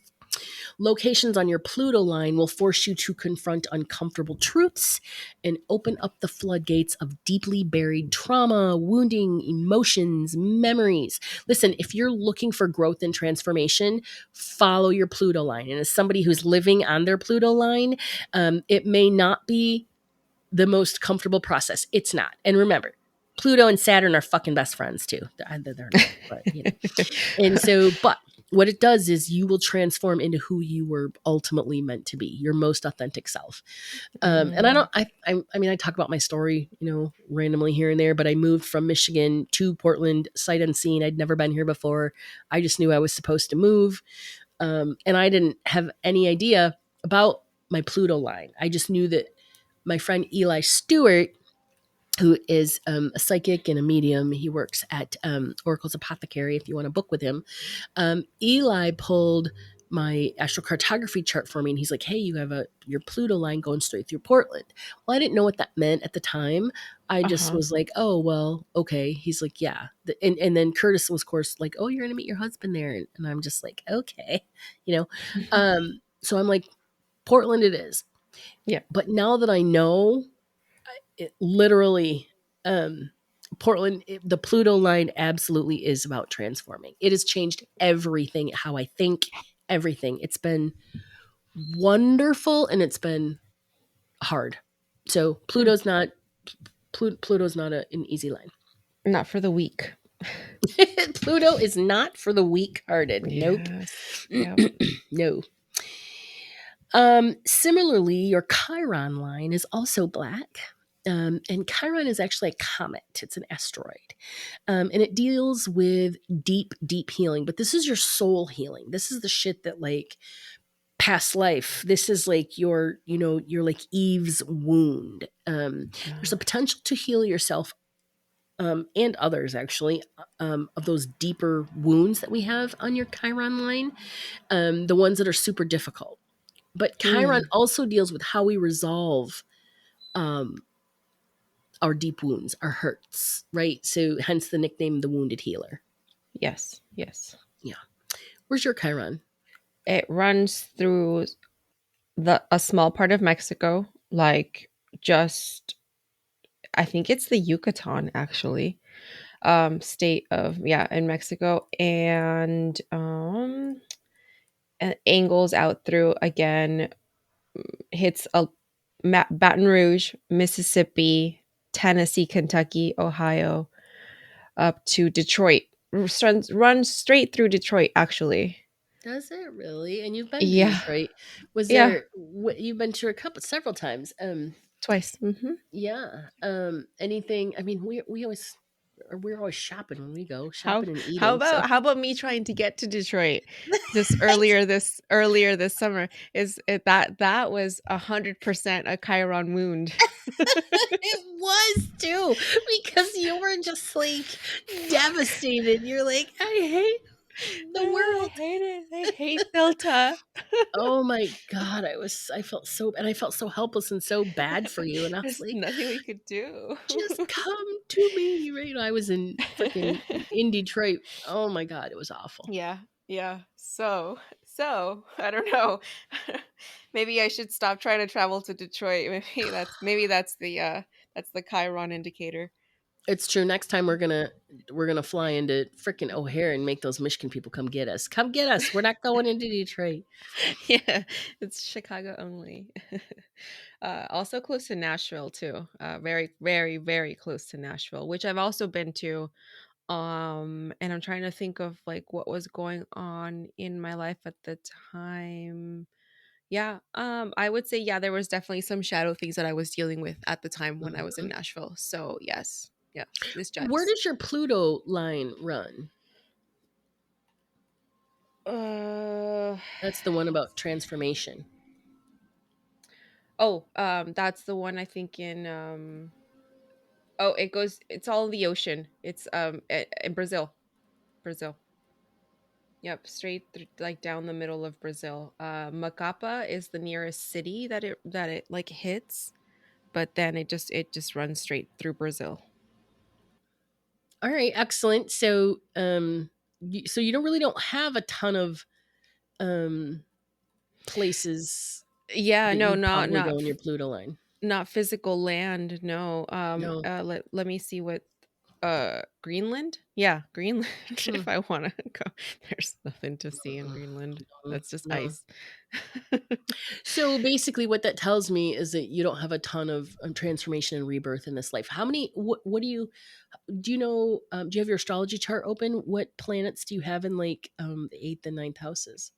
Locations on your Pluto line will force you to confront uncomfortable truths and open up the floodgates of deeply buried trauma, wounding, emotions, memories. Listen, if you're looking for growth and transformation, follow your Pluto line. And as somebody who's living on their Pluto line, it may not be the most comfortable process. It's not. And remember, Pluto and Saturn are fucking best friends too. They're not, but and so, but what it does is you will transform into who you were ultimately meant to be, your most authentic self. And I Mm, don't, I mean, I talk about my story, randomly here and there, but I moved from Michigan to Portland, sight unseen. I'd never been here before. I just knew I was supposed to move. And I didn't have any idea about my Pluto line. I just knew that my friend Eli Stewart, who is a psychic and a medium, he works at Oracle's Apothecary if you want to book with him. Eli pulled my astrocartography chart for me, and he's like, hey, you have your Pluto line going straight through Portland. Well, I didn't know what that meant at the time. I just uh-huh. was like, oh, well, okay. He's like, yeah. And then Curtis was, of course, like, oh, you're going to meet your husband there. And I'm just like, okay, you know. So I'm like, Portland it is. Yeah. But now that I know, it literally, Um, Portland, the Pluto line absolutely is about transforming. It has changed everything, how I think, everything. It's been wonderful and it's been hard. So Hmm. Pluto's not an easy line. Not for the weak. Pluto is not for the weak-hearted. Nope. Yes. Yep. No. Similarly, your Chiron line is also black. And Chiron is actually a comet. It's an asteroid. And it deals with deep, deep healing. But this is your soul healing. This is the shit that like past life. This is like your like Eve's wound. There's a potential to heal yourself and others actually of those deeper wounds that we have on your Chiron line, the ones that are super difficult. But Chiron Hmm. also deals with how we resolve um, our deep wounds, our hurts, right? So hence the nickname, the wounded healer. Yes. Yes. Yeah. Where's your Chiron? It runs through the a small part of Mexico, like just I think it's the Yucatan actually. State of yeah, in Mexico and angles out through again, hits a Baton Rouge, Mississippi, Tennessee, Kentucky, Ohio, up to Detroit. Runs straight through Detroit actually. Does it really? And you've been to Yeah. Detroit. Was Yeah, there you've been to a couple several times. twice. Mhm. Yeah. Anything, I mean, we're always shopping when we go, How shopping and eating. So how about me trying to get to Detroit I earlier this summer? Is it that was 100% a Chiron wound. it was too, because you were just like devastated. You're like, I hate the I world. hate it. I hate Delta. Oh my god, I felt so, and I felt so helpless and so bad for you. And I was There's like, nothing we could do. just come to me. Right. I was in Detroit. Oh my god, it was awful. Yeah, yeah. So I don't know. Maybe I should stop trying to travel to Detroit. Maybe that's the Chiron indicator. It's true. Next time we're gonna fly into freaking O'Hare and make those Michigan people come get us. Come get us. We're not going into Detroit. Yeah, it's Chicago only. Also close to Nashville too. Very, very, very close to Nashville, which I've also been to. And I'm trying to think of like what was going on in my life at the time. Yeah, I would say yeah, there was definitely some shadow things that I was dealing with at the time when I was in Mhm. Nashville. So yes, yes, this Where checks. does your Pluto line run? Uh That's the one about transformation. oh, that's the one I think in oh, it's all in the ocean. It's in Brazil. Brazil. Yep, straight through, like down the middle of Brazil. Macapa is the nearest city that it like hits, but then it just runs straight through Brazil. All right, excellent. So, so you don't have a ton of um places Yeah, that no, you probably go in f your Pluto line. not physical land, no. No. Let me see what Greenland? Yeah, Greenland Hmm. if I wanna go. There's nothing to see in Mm-mm. Greenland. No. That's just No. ice. So basically, what that tells me is that you don't have a ton of transformation and rebirth in this life. How many? What do you know? Do you have your astrology chart open? What planets do you have in like the eighth and ninth houses?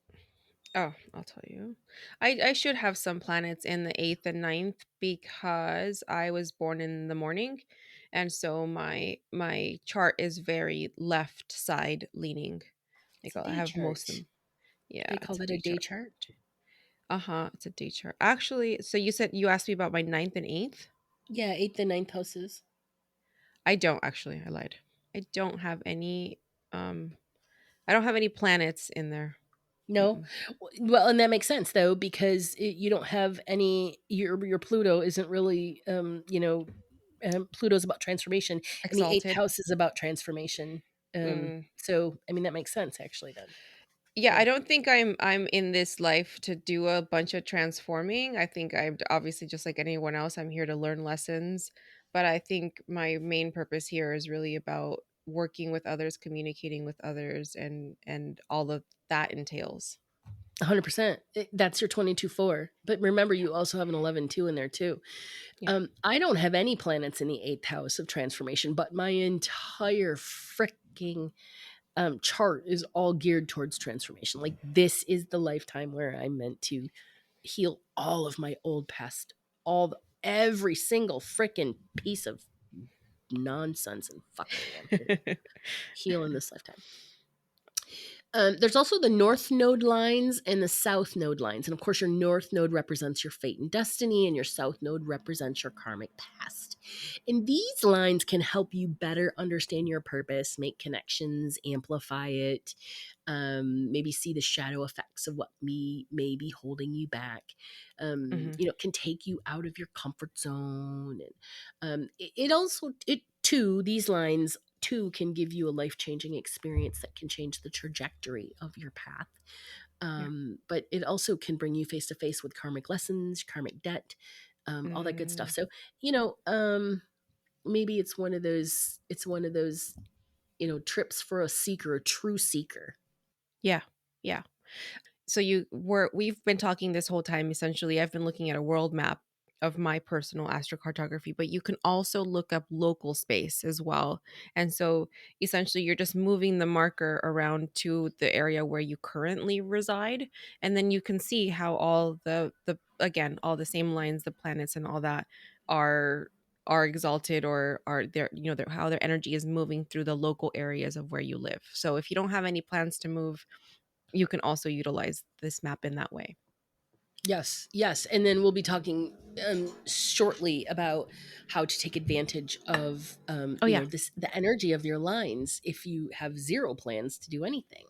Oh, I'll tell you. I should have some planets in the 8th and ninth because I was born in the morning, and so my chart is very left side leaning. It's Like a I day have most of chart. them. Yeah, They call it's a that a day day chart. chart. Uh-huh, it's a day chart. Actually, so you asked me about my ninth and 8th? Yeah, eighth and ninth houses. I don't actually. I lied. I don't have any um I don't have any planets in there. No, Mm-mm. well, and that makes sense though, because you don't have any. Your Pluto isn't really, Pluto's about transformation, and the eighth Exalted. house is about transformation. Mm. So I mean that makes sense actually. Then, Yeah, yeah. I don't think I'm in this life to do a bunch of transforming. I think I'm obviously just like anyone else. I'm here to learn lessons, but I think my main purpose here is really about working with others, communicating with others, and all of that entails. 100%. That's your 22-4. But remember, you also have an 11-2 in there too. Yeah. I don't have any planets in the eighth house of transformation, but my entire freaking chart is all geared towards transformation. Like, this is the lifetime where I'm meant to heal all of my old past, every single freaking piece of nonsense and fuckery I'm here to heal in this lifetime. There's also the north node lines and the south node lines. And of course, your north node represents your fate and destiny, and your south node represents your karmic past. And these lines can help you better understand your purpose, make connections, amplify it, maybe see the shadow effects of what may be holding you back. Hmm. Can take you out of your comfort zone. And it also, it too, these lines too can give you a life-changing experience that can change the trajectory of your path. Yeah. But it also can bring you face to face with karmic lessons, karmic debt, all that good stuff. Mm. So, you know, maybe it's one of those trips for a seeker, a true seeker. Yeah. Yeah. So we've been talking this whole time. Essentially, I've been looking at a world map of my personal astrocartography, but you can also look up local space as well. And so essentially you're just moving the marker around to the area where you currently reside, and then you can see how all the again, all the same lines, the planets and all that are are exalted, or are there, how their energy is moving through the local areas of where you live. So if you don't have any plans to move, you can also utilize this map in that way. Yes, yes. And then we'll be talking shortly about how to take advantage of Oh yeah. the energy of your lines if you have zero plans to do anything.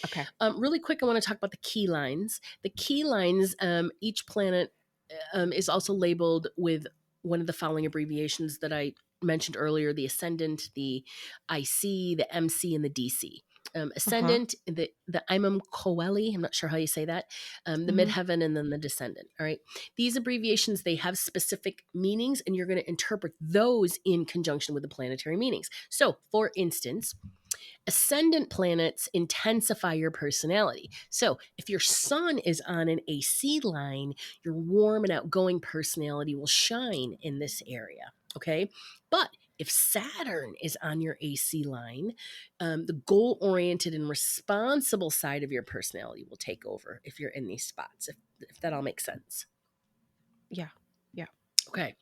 Okay. Really quick, I want to talk about the key lines. The key lines, each planet is also labeled with one of the following abbreviations that I mentioned earlier: the ascendant, the IC, the MC, and the DC. Uh-huh. Ascendant, the Imam Coeli, I'm not sure how you say that, the Mhm. midheaven, and then the descendant. All right. These abbreviations, they have specific meanings, and you're going to interpret those in conjunction with the planetary meanings. So, for instance, ascendant planets intensify your personality. So, if your sun is on an AC line, your warm and outgoing personality will shine in this area. Okay. But if Saturn is on your AC line, the goal oriented and responsible side of your personality will take over if you're in these spots, if that all makes sense. Yeah. Yeah. Okay.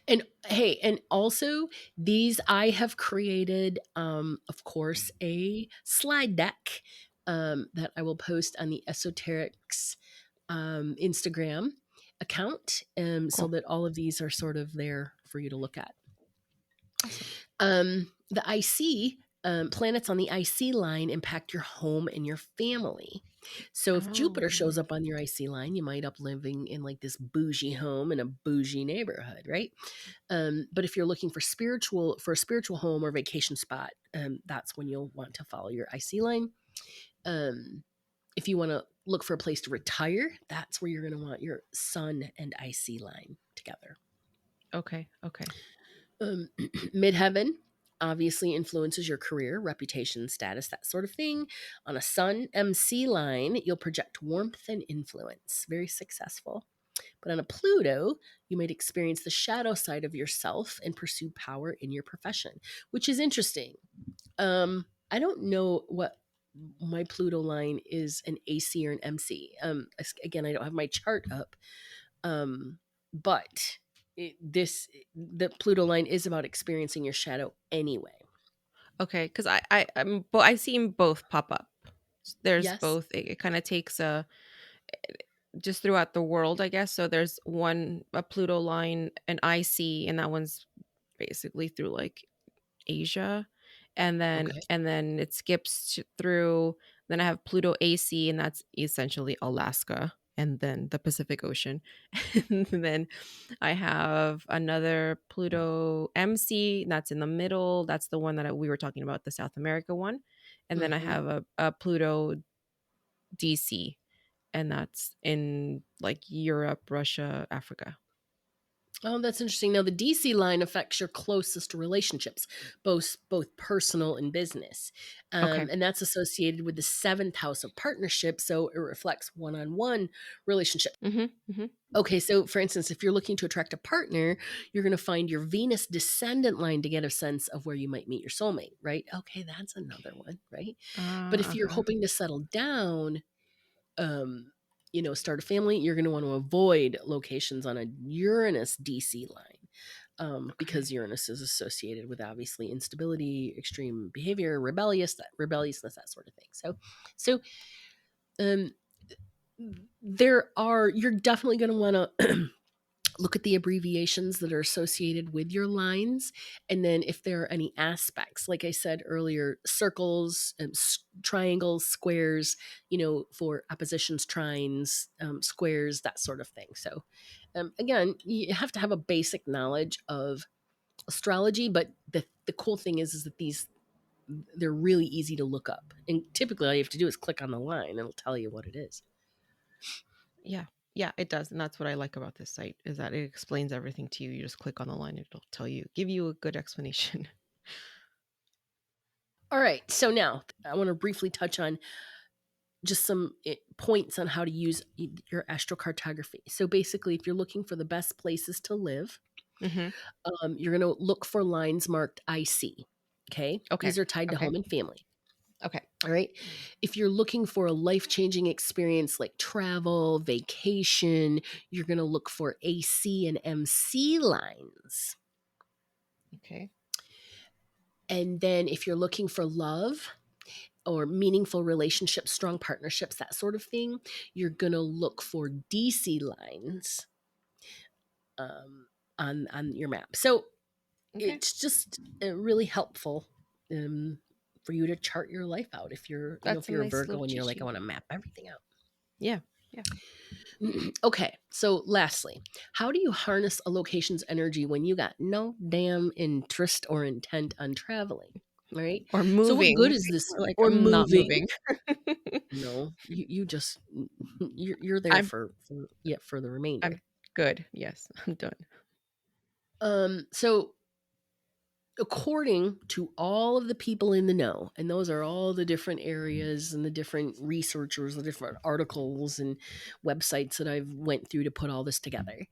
And hey, and also these I have created of course a slide deck that I will post on the Esoterics Instagram account so Cool. that all of these are sort of there for you to look at. Awesome. The IC planets on the IC line impact your home and your family. So if Jupiter shows Oh. up on your IC line, you might up living in like this bougie home in a bougie neighborhood, right? But if you're looking for a spiritual home or vacation spot, that's when you'll want to follow your IC line. Um, if you want to look for a place to retire, that's where you're going to want your sun and IC line together. Okay. Okay. Midheaven obviously influences your career, reputation, status, that sort of thing. On a sun MC line, you'll project warmth and influence. Very successful. But on a Pluto, you might experience the shadow side of yourself and pursue power in your profession, which is interesting. I don't know what my Pluto line is, an AC or an MC. Again, I don't have my chart up, but the Pluto line is about experiencing your shadow anyway. Okay. Because but I seen both pop up. There's Yes. both. It kind of takes a just throughout the world, I guess. So there's one a Pluto line, an IC, and that one's basically through like Asia, Okay. and then it skips through. Then I have Pluto AC, and that's essentially Alaska, and then the Pacific Ocean. And then I have another Pluto MC, and that's in the middle. That's the one that we were talking about, the South America one. And then I Hmm. have a Pluto DC, and that's in like Europe, Russia, Africa. Oh, that's interesting. Now, the DC line affects your closest relationships, both personal and business, Okay. and that's associated with the seventh house of partnership. So it reflects one-on-one relationship. Mhm, mhm. Okay, so for instance, if you're looking to attract a partner, you're going to find your Venus descendant line to get a sense of where you might meet your soulmate, right? Okay, that's another one, right? But if you're Uh-huh. hoping to settle down, um, start a family, you're going to want to avoid locations on a Uranus DC line, Okay. because Uranus is associated with obviously instability, extreme behavior, rebelliousness, that sort of thing. So um, you're definitely going to want to look at the abbreviations that are associated with your lines, and then if there are any aspects, like I said earlier, circles, triangles, squares, for oppositions, trines, squares, that sort of thing. So again, you have to have a basic knowledge of astrology, but the cool thing is that they're really easy to look up, and typically all you have to do is click on the line and it'll tell you what it is. Yeah. Yeah, it does, and that's what I like about this site is that it explains everything to you. You just click on the line, it'll tell you, give you a good explanation. All right, so now I want to briefly touch on just some points on how to use your astrocartography. So basically, if you're looking for the best places to live, Mhm. you're going to look for lines marked IC. Okay, Okay. these are tied to Okay. home and family. Okay. All right. If you're looking for a life changing experience like travel, vacation, you're going to look for AC and MC lines. Okay. And then if you're looking for love, or meaningful relationships, strong partnerships, that sort of thing, you're going to look for DC lines on your map. So Okay. it's just really helpful um, for you to chart your life out if you're That's if a you're a nice little Virgo and you're cheat like, I sheet. want to map everything out. Yeah. Yeah. Okay, so lastly, how do you harness a location's energy when you got no damn interest or intent on traveling? Right. Or So what good moving. is this? Or like, Or I'm not moving? moving. No, you just you're there I'm for the remainder. I'm good. Yes, I'm done. So according to all of the people in the know, and those are all the different areas and the different researchers, the different articles and websites that I've went through to put all this together,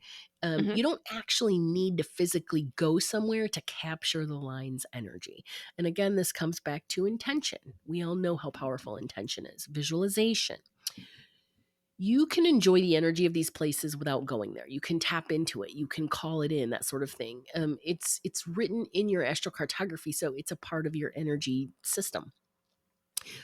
Mhm. you don't actually need to physically go somewhere to capture the line's energy. And again, this comes back to intention. We all know how powerful intention is. Visualization. You can enjoy the energy of these places without going there. You can tap into it. You can call it in, that sort of thing. It's written in your astrocartography, so it's a part of your energy system.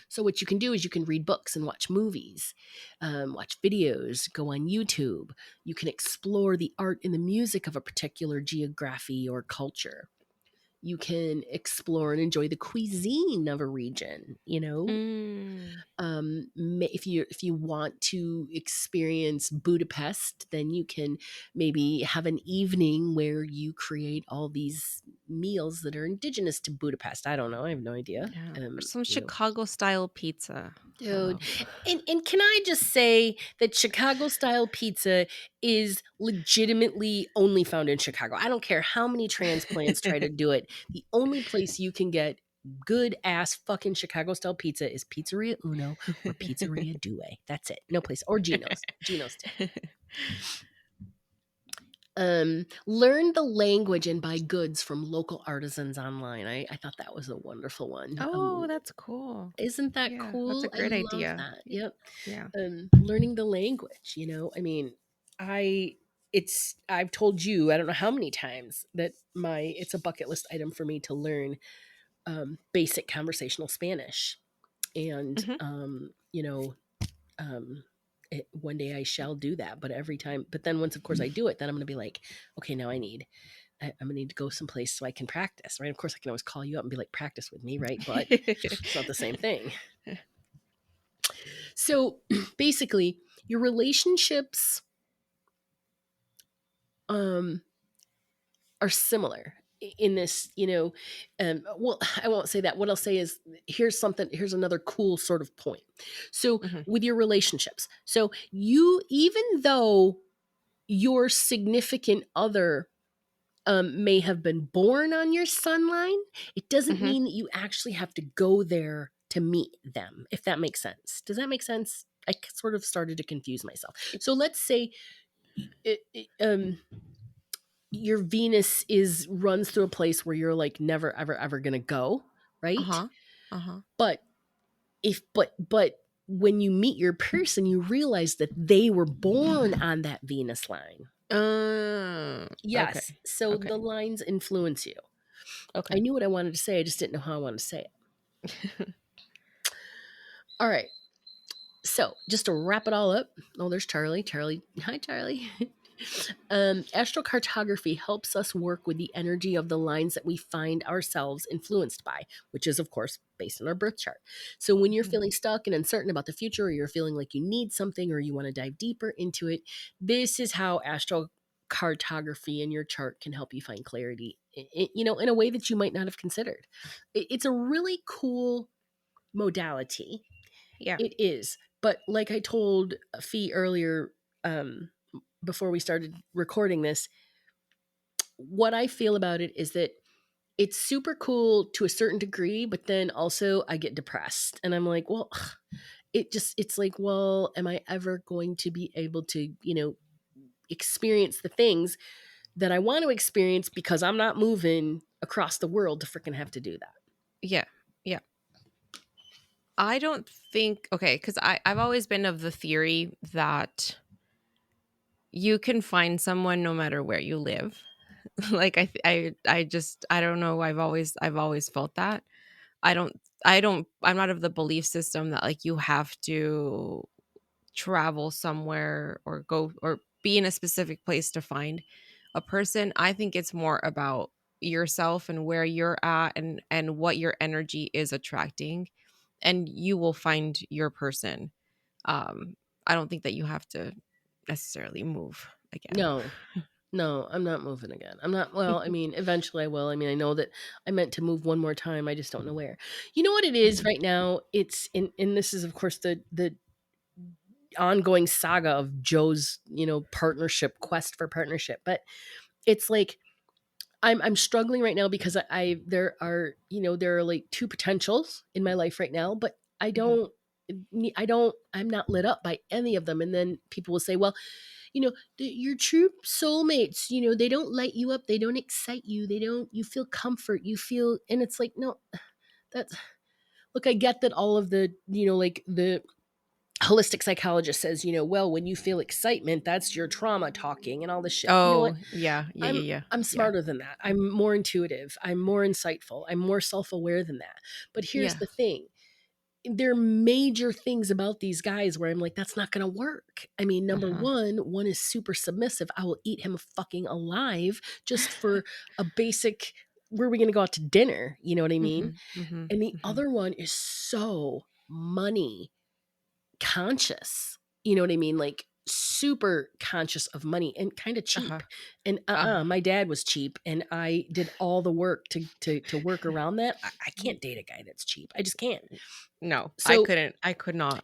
So what you can do is you can read books and watch movies, watch videos, go on YouTube. You can explore the art and the music of a particular geography or culture. You can explore and enjoy the cuisine of a region. Mm. If you want to experience Budapest, then you can maybe have an evening where you create all these meals that are indigenous to Budapest. I don't know. I have no idea. Yeah. Or some Chicago style pizza. Dude, and can I just say that Chicago style pizza is legitimately only found in Chicago. I don't care how many transplants try to do it. The only place you can get good ass fucking Chicago style pizza is Pizzeria Uno or Pizzeria Due. That's it. No place, or Geno's. Geno's too. Learn the language and buy goods from local artisans online. I thought that was a wonderful one. Oh, that's cool. Isn't that Yeah, that's a cool? I great love idea. that. Yep. Yeah. Learning the language, I mean, I I've told you, I don't know how many times, that my it's a bucket list item for me to learn basic conversational Spanish. And Mhm. um one day I shall do that, but then once of course I do it, then I'm going to be like, okay, now I'm gonna need to go someplace so I can practice, right? Of course I can always call you up and be like, practice with me, right? But it's not the same thing. So basically, your relationships um, are similar in this, well, I won't say that. What I'll say is, here's another cool sort of point. So Mhm. with your relationships, so even though your significant other may have been born on your sun line, it doesn't Mhm. mean that you actually have to go there to meet them, if that makes sense. Does that make sense? Sort of started to confuse myself. So let's say your Venus is runs through a place where you're like never ever ever gonna go, right? Uh-huh. Uh-huh. But but when you meet your person, you realize that they were born on that Venus line. Yes. Okay. So Okay. the lines influence you. I Okay. knew what I wanted to say, I just didn't know how I wanted to say it. All right. So just to wrap it all up, oh, there's Charlie. Charlie, hi, Charlie. Astrocartography helps us work with the energy of the lines that we find ourselves influenced by, which is, of course, based on our birth chart. So when you're Mhm. feeling stuck and uncertain about the future, or you're feeling like you need something, or you want to dive deeper into it, this is how astrocartography in your chart can help you find clarity, in a way that you might not have considered. It's a really cool modality. Yeah. It is. But like I told Fee earlier, before we started recording this, what I feel about it is that it's super cool to a certain degree, but then also I get depressed. And I'm like, well, it's like, well, am I ever going to be able to, experience the things that I want to experience because I'm not moving across the world to freaking have to do that? Yeah. Yeah. I don't think okay, because I've always been of the theory that you can find someone no matter where you live. Like I just I don't know. I've always felt that. I'm not of the belief system that like you have to travel somewhere or go or be in a specific place to find a person. I think it's more about yourself and where you're at and what your energy is attracting, and you will find your person. I don't think that you have to necessarily move again. No, no, I'm not moving again. I'm not, well, I mean, eventually I will. I mean, I know that I meant to move one more time. I just don't know where. You know what it is Mhm. right now? It's and this is of course the ongoing saga of Joe's, partnership quest for partnership. But it's like I'm struggling right now because there are, there are like two potentials in my life right now, but Mhm. I'm not lit up by any of them. And then people will say, well, your true soulmates, they don't light you up, they don't excite you, you feel comfort, you feel, and it's like, no, that's, look, I get that all of the, like the holistic psychologist says, well, when you feel excitement, that's your trauma talking and all this shit. You know what? Oh, yeah. Yeah, I'm yeah, yeah. I'm Yeah. smarter than that. I'm more intuitive. I'm more insightful. I'm more self-aware than that. But here's Yeah. the thing. There are major things about these guys where I'm like, that's not going to work. I mean, number Uh-huh. one is super submissive. I will eat him fucking alive just for a basic, where are we going to go out to dinner? You know what I mean? Mhm. Mhm. And the Mhm. other one is so money conscious. You know what I mean? Like super conscious of money and kind of cheap. Uh-huh. And Uh-huh. my dad was cheap and I did all the work to work around that. I can't date a guy that's cheap. I just can't. No, I So couldn't. I could not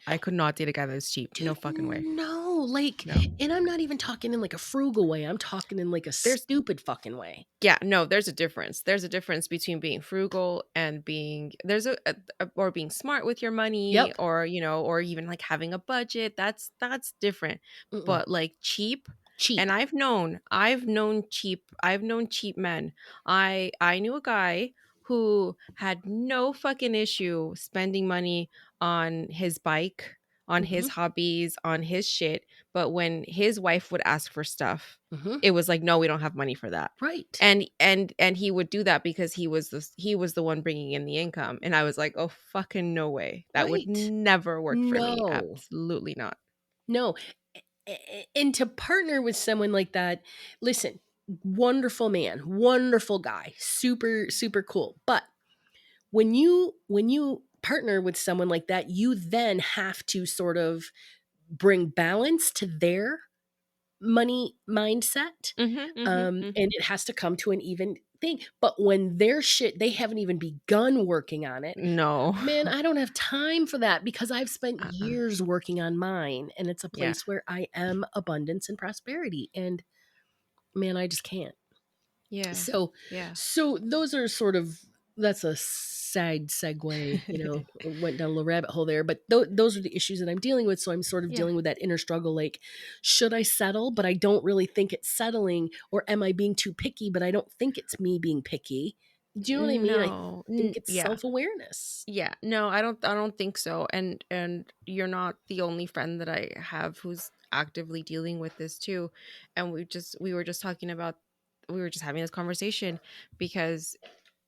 date a guy that's cheap. No dude, fucking way. no, like, No. and I'm not even talking in like a frugal way. I'm talking in like a There's stupid fucking way. Yeah, no, there's a difference. There's a difference between being frugal and or being smart with your money, Yep. or, or even like having a budget. That's different. Mm-mm. But like cheap, Cheap. and I've known cheap men. I knew a guy who had no fucking issue spending money on his bike, on his Hmm. hobbies, on his shit, but when his wife would ask for stuff, Hmm. it was like, no, we don't have money for that. Right. And he would do that because he was the one bringing in the income, and I was like, oh fucking no way, that would Right. never work for me, No. absolutely not. No. And to partner with someone like that, listen, wonderful man, wonderful guy, super, super cool. But when you partner with someone like that, you then have to sort of bring balance to their money mindset. Mhm, mhm, And mhm. it has to come to an even thing. But when their shit, they haven't even begun working on it. No. Man, I don't have time for that because I've spent Uh-uh. years working on mine and it's a Yeah. place where I am abundance and prosperity. And man, I just can't. Yeah. So Yeah. so those are sort of that's a side segue, went down a little rabbit hole there, but those are the issues that I'm dealing with, so I'm sort of Yeah. dealing with that inner struggle, like, should I settle, but I don't really think it's settling, or am I being too picky, but I don't think it's me being picky? Do you know what I mean? I No. think it's Yeah. self-awareness. Yeah. No, I don't think so. And you're not the only friend that I have who's actively dealing with this too. And we were just having this conversation because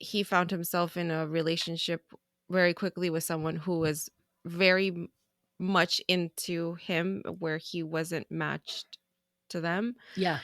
he found himself in a relationship very quickly with someone who was very much into him where he wasn't matched to them. Yeah.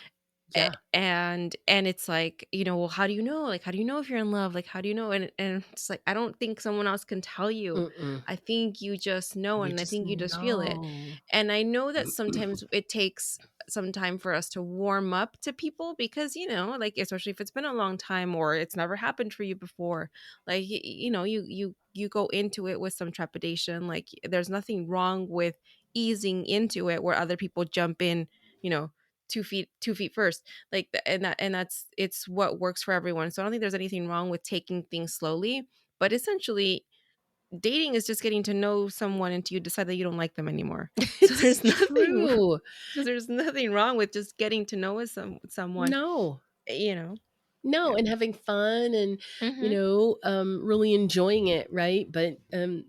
Yeah. And it's like, well, how do you know, like, how do you know if you're in love, like, how do you know? And it's like, I don't think someone else can tell you. Mm-mm. I think you just know, You and I just think you just feel it. know. And I know that sometimes it takes some time for us to warm up to people because, like, especially if it's been a long time or it's never happened for you before, like, you go into it with some trepidation. Like, there's nothing wrong with easing into it where other people jump in, you know 2 feet first, like, and that's it's what works for everyone. So I don't think there's anything wrong with taking things slowly, but essentially dating is just getting to know someone until you decide that you don't like them anymore. So It's true. there's nothing wrong with just getting to know someone, No. you know. No, Yeah. and having fun and, Mhm. really enjoying it, right? But,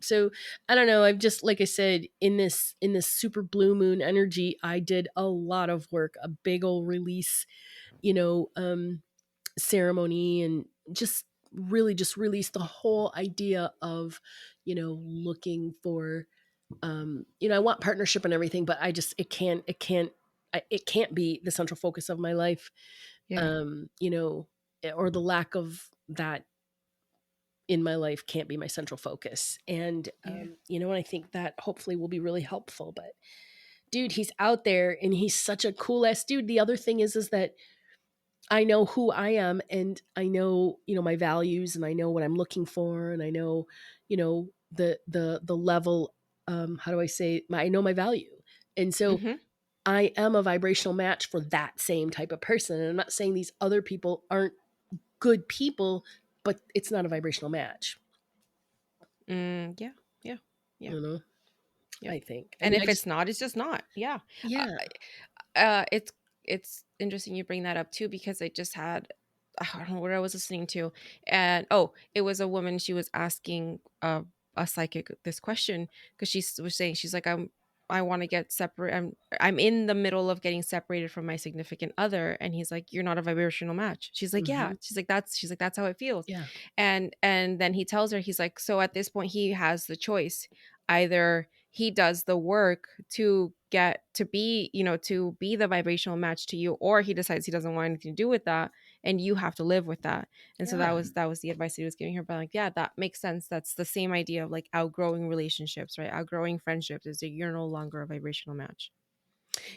so I don't know, I've just like I said, in this super blue moon energy, I did a lot of work, a big old release, you know, ceremony, and just release the whole idea of, looking for, I want partnership and everything, but it can't be the central focus of my life, Yeah. um, you know, or the lack of that in my life can't be my central focus. And, Yeah. and I think that hopefully will be really helpful. But dude, he's out there and he's such a cool ass dude. The other thing is that I know who I am, and I know, my values, and I know what I'm looking for, and I know, the level, how do I say, I know my value. And so Mhm. I am a vibrational match for that same type of person. And I'm not saying these other people aren't good people, but it's not a vibrational match, Yeah. Yeah. Yeah. you know, Yep. I think. I And mean, I if it's just, not, it's just not. Yeah. Uh, yeah. it's interesting you bring that up too because I just had, I don't know what I was listening to, and oh, it was a woman. She was asking a psychic this question because was saying, she's like, I want to get separate. I'm in the middle of getting separated from my significant other, and he's like, you're not a vibrational match. She's like, yeah. Hmm. She's like, that's how it feels. Yeah. And then he tells her, he's like, so at this point he has the choice. Either he does the work to get to be the vibrational match to you, or he decides he doesn't want anything to do with that, and you have to live with that. And so that Yeah. was the advice that he was giving her. But like, yeah, that makes sense. That's the same idea of like outgrowing relationships, right? Outgrowing friendships is that you're no longer a vibrational match.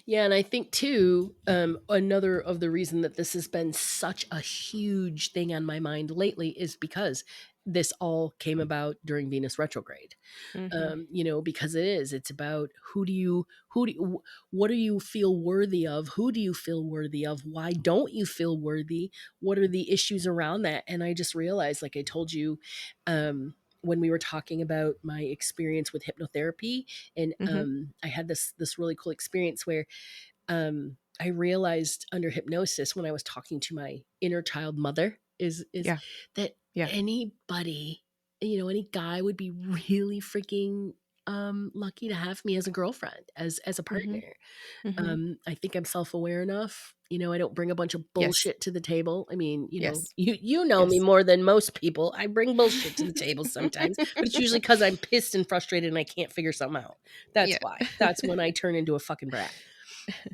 Yeah, and I think too, another of the reason that this has been such a huge thing on my mind lately is because this all came about during Venus retrograde. Mm-hmm. Because it's about what do you feel worthy of? Who do you feel worthy of? Why don't you feel worthy? What are the issues around that? And I just realized, like I told you, when we were talking about my experience with hypnotherapy, and Mm-hmm. I had this really cool experience where, I realized under hypnosis when I was talking to my inner child mother is Yeah. that Yeah. anybody, any guy would be really freaking lucky to have me as a girlfriend, as a Mm-hmm. partner. Mm-hmm. I think I'm self-aware enough. I don't bring a bunch of Yes. bullshit to the table. I mean, Yes. you know me Yes. more than most people. I bring bullshit to the table sometimes, but it's usually because I'm pissed and frustrated and I can't figure something out. That's Yeah. why. That's when I turn into a fucking brat.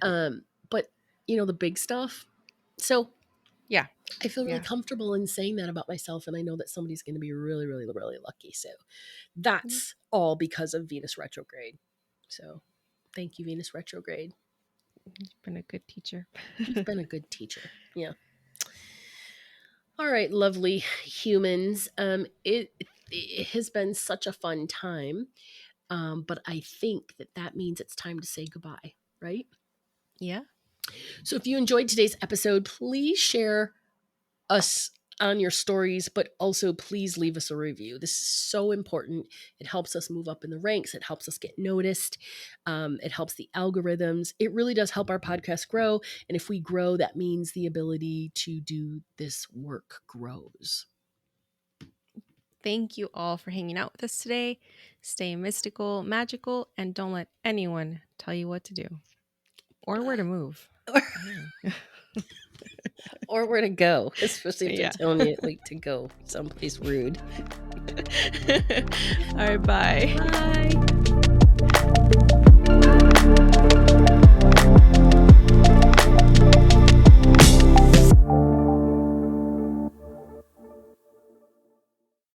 But the big stuff. So Yeah. I feel really Yeah. comfortable in saying that about myself, and I know that somebody's going to be really, really, really lucky. So Yep. that's all because of Venus retrograde. So thank you, Venus retrograde. You've been a good teacher. You've been a good teacher. Yeah. All right, lovely humans. It has been such a fun time, but I think that means it's time to say goodbye, right? Yeah. So if you enjoyed today's episode, please share us on your stories, but also please leave us a review. This is so important. It helps us move up in the ranks. It helps us get noticed. It helps the algorithms. It really does help our podcast grow. And if we grow, that means the ability to do this work grows. Thank you all for hanging out with us today. Stay mystical, magical, and don't let anyone tell you what to do or where to move. Or where to go, especially if they're Yeah. telling you like to go someplace rude. All right, bye. Bye.